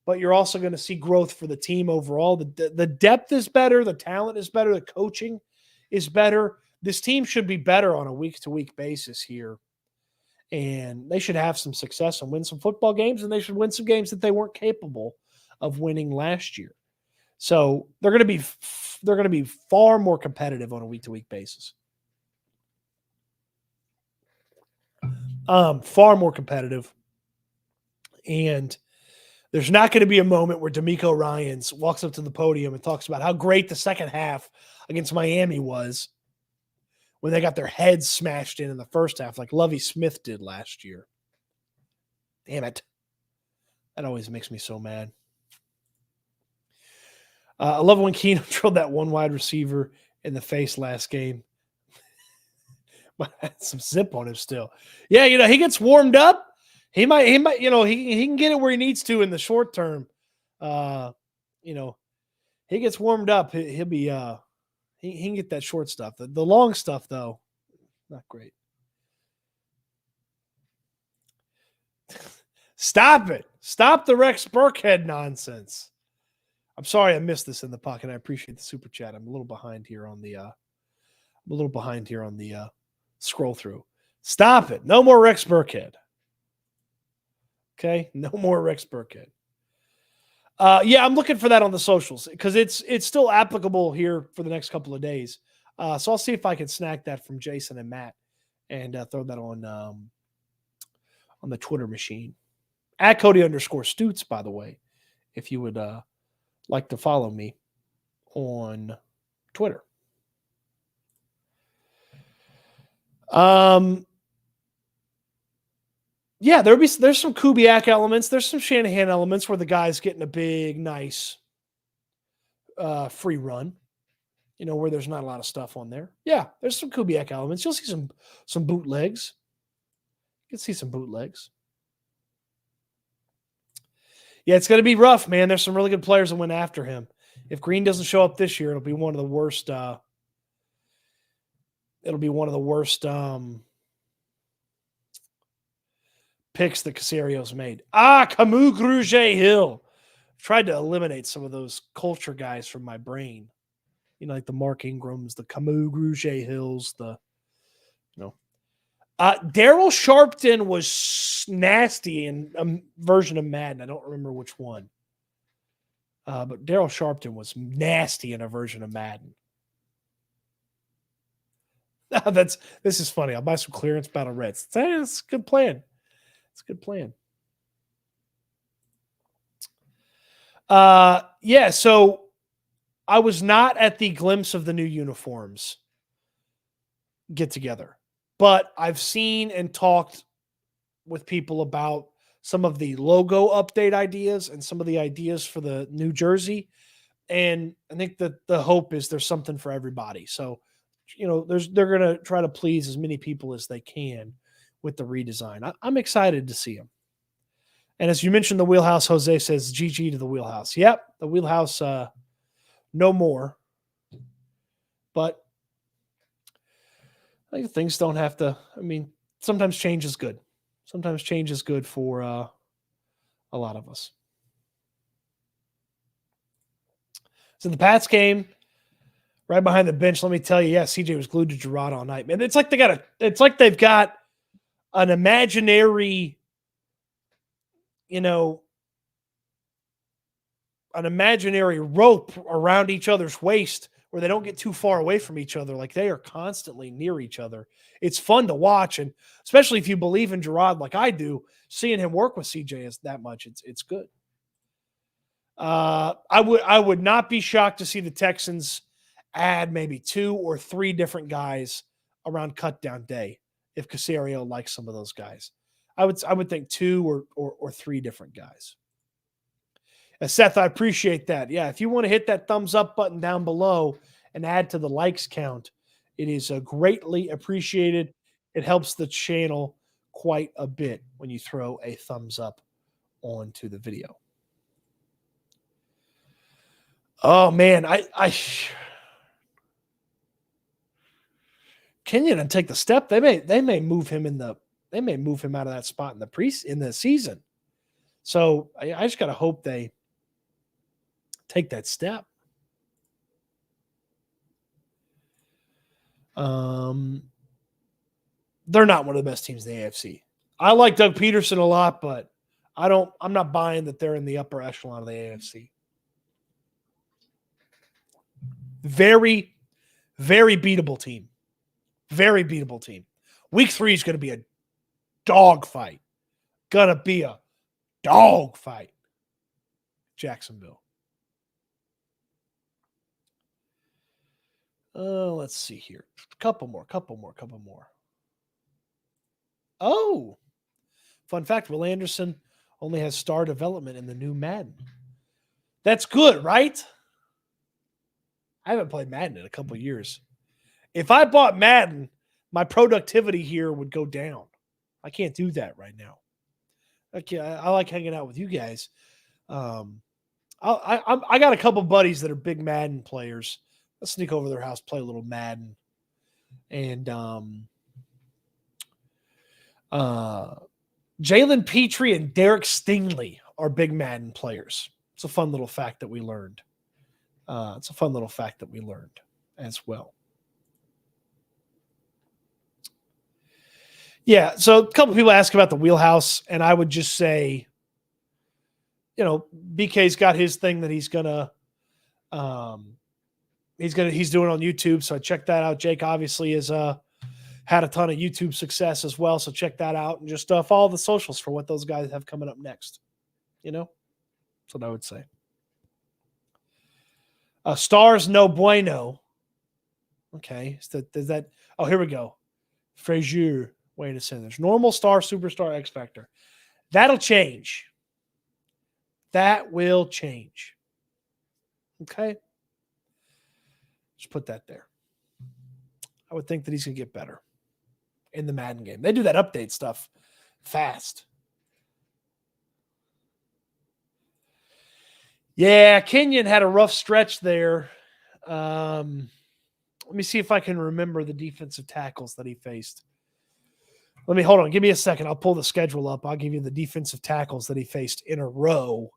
but you're also going to see growth for the team overall. The depth is better. The talent is better. The coaching is better. This team should be better on a week-to-week basis here, and they should have some success and win some football games, and they should win some games that they weren't capable of winning last year. So they're going to be far more competitive on a week-to-week basis. Far more competitive, and there's not going to be a moment where DeMeco Ryans walks up to the podium and talks about how great the second half against Miami was when they got their heads smashed in the first half, like Lovie Smith did last year. Damn it. That always makes me so mad. I love when Keenum drilled that one wide receiver in the face last game. But had some zip on him still. Yeah, he gets warmed up. He might, he can get it where he needs to in the short term. He gets warmed up. He'll be, he can get that short stuff. The long stuff, though, not great. Stop it. Stop the Rex Burkhead nonsense. I'm sorry I missed this in the pocket. I appreciate the super chat. I'm a little behind here on the scroll through. Stop it. No more Rex Burkhead. Okay? No more Rex Burkhead. Yeah, I'm looking for that on the socials because it's still applicable here for the next couple of days. So I'll see if I can snack that from Jason and Matt and throw that on the Twitter machine. At Cody_Stoots, by the way, if you would like to follow me on Twitter. Yeah, there's some Kubiak elements. There's some Shanahan elements where the guy's getting a big, nice free run, where there's not a lot of stuff on there. Yeah, there's some Kubiak elements. You'll see some bootlegs. You can see some bootlegs. Yeah, it's going to be rough, man. There's some really good players that went after him. If Green doesn't show up this year, it'll be one of the worst. Picks that Casario's made. Camus Gruget Hill. Tried to eliminate some of those culture guys from my brain. Like the Mark Ingrams, the Camus Gruget Hills, Daryl Sharpton was nasty in a version of Madden. I don't remember which one. But Daryl Sharpton was nasty in a version of Madden. This is funny. I'll buy some clearance battle reds. It's a good plan. It's a good plan. Yeah, so I was not at the glimpse of the new uniforms get together, but I've seen and talked with people about some of the logo update ideas and some of the ideas for the new jersey. And I think that the hope is there's something for everybody. So, they're going to try to please as many people as they can with the redesign. I'm excited to see them. And as you mentioned, the wheelhouse, Jose says, GG to the wheelhouse. Yep, the wheelhouse, no more. But I think things don't have to, sometimes change is good. Sometimes change is good for a lot of us. So the Pats game, right behind the bench, let me tell you, yeah, CJ was glued to Gerard all night, man. It's like they've got an imaginary, an imaginary rope around each other's waist where they don't get too far away from each other. Like they are constantly near each other. It's fun to watch, and especially if you believe in Gerard like I do, seeing him work with CJ is that much. It's good. I would not be shocked to see the Texans add maybe 2 or 3 different guys around cutdown day if Caserio likes some of those guys. I would think 2 or 3 different guys. Seth, I appreciate that. Yeah, if you want to hit that thumbs up button down below and add to the likes count, it is greatly appreciated. It helps the channel quite a bit when you throw a thumbs up onto the video. Oh man, I Kenyon and take the step. They may move him out of that spot in the season. So I just gotta hope they take that step. They're not one of the best teams in the AFC. I like Doug Peterson a lot, but I'm not buying that they're in the upper echelon of the AFC. Very, very beatable team. Very beatable team. Week 3 is going to be a dog fight. Gonna be a dog fight. Jacksonville. Let's see here. Couple more. Oh, fun fact, Will Anderson only has star development in the new Madden. That's good, right? I haven't played Madden in a couple of years. If I bought Madden, my productivity here would go down. I can't do that right now. I like hanging out with you guys. I got a couple buddies that are big Madden players. Let's sneak over to their house, play a little Madden. And Jalen Petrie and Derek Stingley are big Madden players. It's a fun little fact that we learned. As well. Yeah, so a couple people ask about the wheelhouse, and I would just say, BK's got his thing that he's doing on YouTube. So check that out. Jake obviously has had a ton of YouTube success as well. So check that out and just follow the socials for what those guys have coming up next. That's what I would say. Stars no bueno. Okay. Oh, here we go. Frazier. Wait a second. There's normal star, superstar, X Factor. That'll change. That will change. Okay. Just put that there. I would think that he's going to get better in the Madden game. They do that update stuff fast. Yeah, Kenyon had a rough stretch there. Let me see if I can remember the defensive tackles that he faced. Hold on. Give me a second. I'll pull the schedule up. I'll give you the defensive tackles that he faced in a row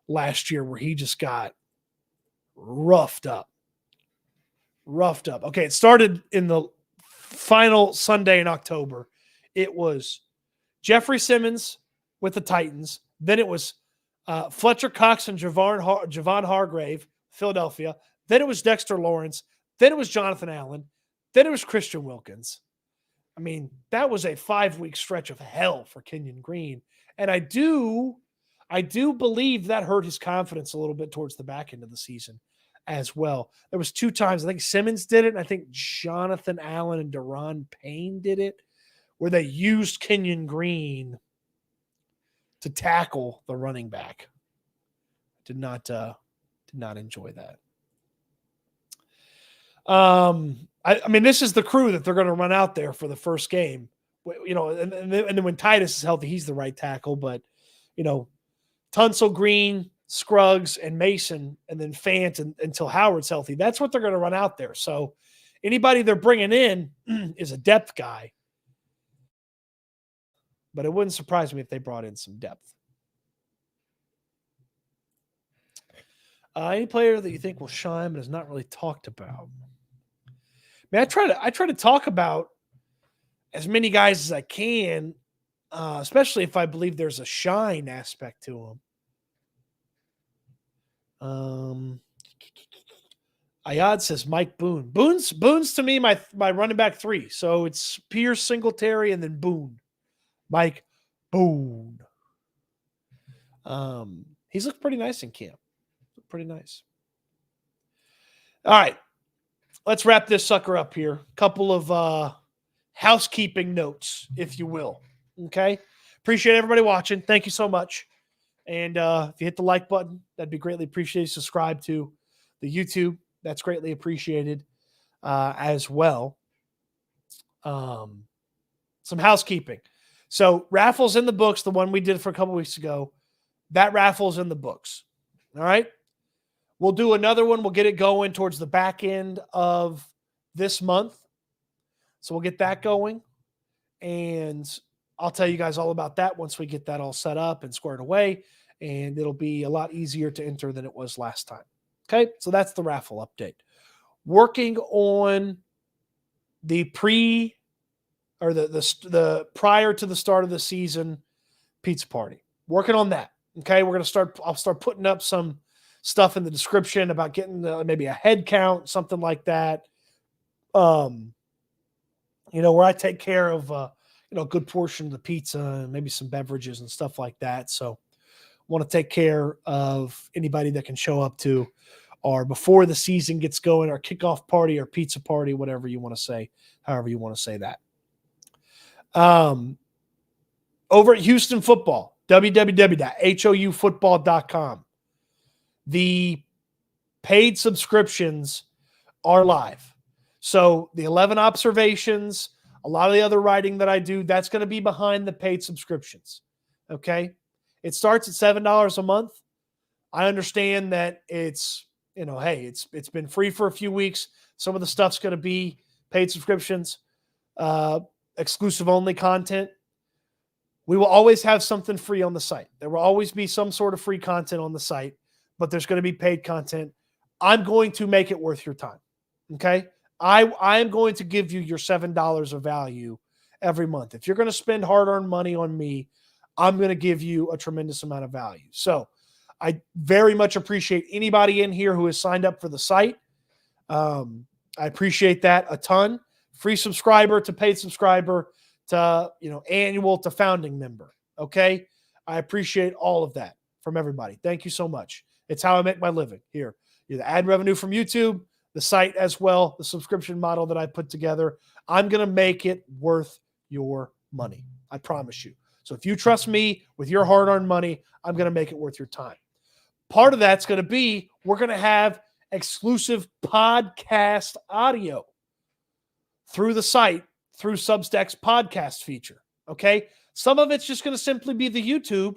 last year where he just got roughed up. Okay, it started in the final Sunday in October. It was Jeffrey Simmons with the Titans. Then it was Fletcher Cox and Javon Hargrave, Philadelphia. Then it was Dexter Lawrence. Then it was Jonathan Allen. Then it was Christian Wilkins. I mean, that was a 5-week stretch of hell for Kenyon Green. And I do believe that hurt his confidence a little bit towards the back end of the season as well. There was 2 times, I think Simmons did it, and I think Jonathan Allen and Deron Payne did it, where they used Kenyon Green to tackle the running back. Did not enjoy that. I mean, this is the crew that they're going to run out there for the first game. And then when Titus is healthy, he's the right tackle. But, Tunsil, Green, Scruggs, and Mason, and then Fant until Howard's healthy. That's what they're going to run out there. So anybody they're bringing in is a depth guy. But it wouldn't surprise me if they brought in some depth. Any player that you think will shine but is not really talked about? I mean, I try to talk about as many guys as I can, especially if I believe there's a shine aspect to them. Ayad says Mike Boone. Boone's to me my running back 3. So it's Pierce, Singletary, and then Boone. Mike Boone. He's looked pretty nice in camp. Pretty nice. All right. Let's wrap this sucker up here. Couple of housekeeping notes, if you will. Okay. Appreciate everybody watching. Thank you so much. And if you hit the like button, that'd be greatly appreciated. Subscribe to the YouTube. That's greatly appreciated as well. Some housekeeping. So raffles in the books, the one we did for a couple weeks ago, that raffle's in the books. All right. We'll do another one. We'll get it going towards the back end of this month. So we'll get that going. And I'll tell you guys all about that once we get that all set up and squared away. And it'll be a lot easier to enter than it was last time. Okay, so that's the raffle update. Working on the the prior to the start of the season pizza party. Working on that. Okay, I'll start putting up some stuff in the description about getting maybe a head count, something like that. Where I take care of a good portion of the pizza and maybe some beverages and stuff like that. So want to take care of anybody that can show up to our before the season gets going, our kickoff party, our pizza party, whatever you want to say, however you want to say that. Over at Houston Football, www.houfootball.com. The paid subscriptions are live. So the 11 observations, a lot of the other writing that I do, that's going to be behind the paid subscriptions. Okay. It starts at $7 a month. I understand that it's been free for a few weeks. Some of the stuff's going to be paid subscriptions, exclusive only content. We will always have something free on the site. There will always be some sort of free content on the site, but there's going to be paid content. I'm going to make it worth your time. Okay. I am going to give you your $7 of value every month. If you're going to spend hard-earned money on me, I'm going to give you a tremendous amount of value. So I very much appreciate anybody in here who has signed up for the site. I appreciate that a ton. Free subscriber to paid subscriber to, annual to founding member. Okay. I appreciate all of that from everybody. Thank you so much. It's how I make my living here. The ad revenue from YouTube, the site as well, the subscription model that I put together. I'm going to make it worth your money. I promise you. So if you trust me with your hard-earned money, I'm going to make it worth your time. Part of that's going to be we're going to have exclusive podcast audio through the site, through Substack's podcast feature. Okay? Some of it's just going to simply be the YouTube.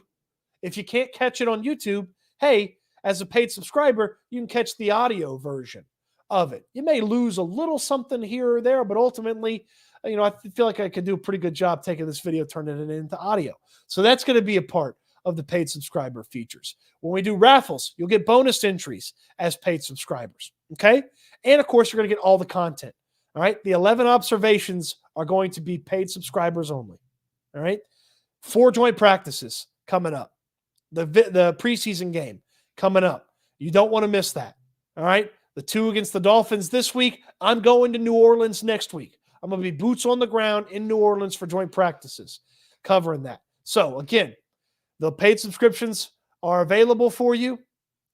If you can't catch it on YouTube, hey, as a paid subscriber, you can catch the audio version of it. You may lose a little something here or there, but ultimately, I feel like I could do a pretty good job taking this video, turning it into audio. So that's going to be a part of the paid subscriber features. When we do raffles, you'll get bonus entries as paid subscribers. Okay. And of course, you're going to get all the content. All right. The 11 observations are going to be paid subscribers only. All right. 4 joint practices coming up. The preseason game coming up. You don't want to miss that. All right. The 2 against the Dolphins this week. I'm going to New Orleans next week. I'm going to be boots on the ground in New Orleans for joint practices, covering that. So, again, the paid subscriptions are available for you.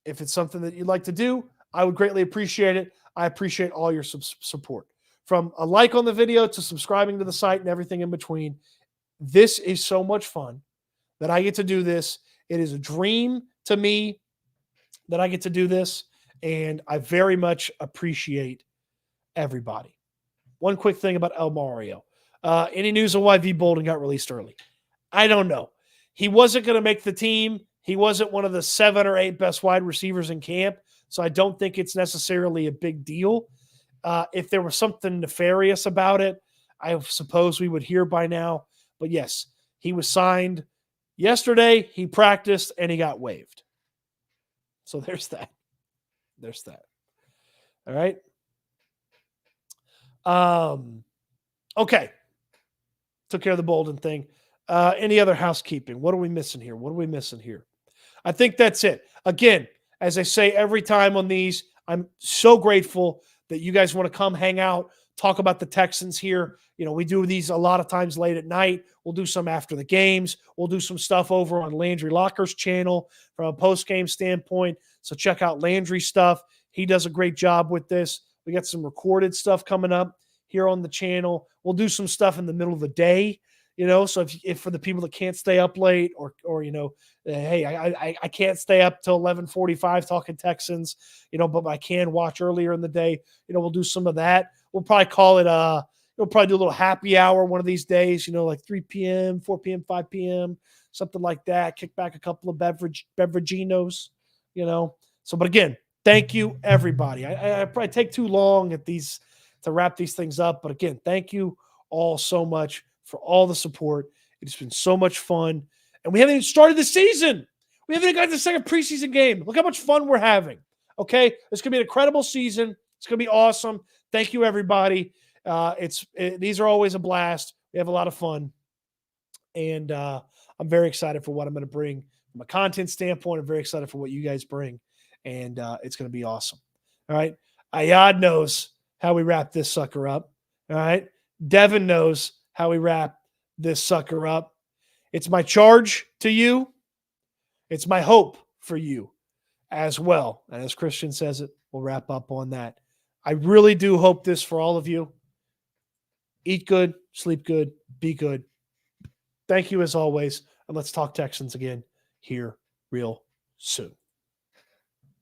If it's something that you'd like to do, I would greatly appreciate it. I appreciate all your support. From a like on the video to subscribing to the site and everything in between, this is so much fun that I get to do this. It is a dream to me that I get to do this, and I very much appreciate everybody. One quick thing about El Mario. Any news on why V. Bolden got released early? I don't know. He wasn't going to make the team. He wasn't one of the 7 or 8 best wide receivers in camp, so I don't think it's necessarily a big deal. If there was something nefarious about it, I suppose we would hear by now. But yes, he was signed yesterday. He practiced, and he got waived. So there's that. There's that. All right. Okay. Took care of the Bolden thing. Any other housekeeping? What are we missing here? I think that's it. Again, as I say every time on these, I'm so grateful that you guys want to come hang out, talk about the Texans here. We do these a lot of times late at night. We'll do some after the games. We'll do some stuff over on Landry Locker's channel from a post-game standpoint. So check out Landry's stuff. He does a great job with this. We got some recorded stuff coming up here on the channel. We'll do some stuff in the middle of the day, so if for the people that can't stay up late or hey, I can't stay up till 11:45 talking Texans, but I can watch earlier in the day, we'll do some of that. We'll probably call it we'll probably do a little happy hour one of these days, like 3 p.m., 4 p.m., 5 p.m., something like that. Kick back a couple of beveraginos, So, but again, thank you, everybody. I probably take too long at these to wrap these things up. But again, thank you all so much for all the support. It's been so much fun. And we haven't even started the season. We haven't even got to the second preseason game. Look how much fun we're having. Okay? It's going to be an incredible season. It's going to be awesome. Thank you, everybody. These are always a blast. We have a lot of fun. And I'm very excited for what I'm going to bring from a content standpoint. I'm very excited for what you guys bring. And it's going to be awesome. All right? Ayad knows how we wrap this sucker up. All right? Devin knows how we wrap this sucker up. It's my charge to you. It's my hope for you as well. And as Christian says it, we'll wrap up on that. I really do hope this for all of you. Eat good, sleep good, be good. Thank you as always. And let's talk Texans again here real soon.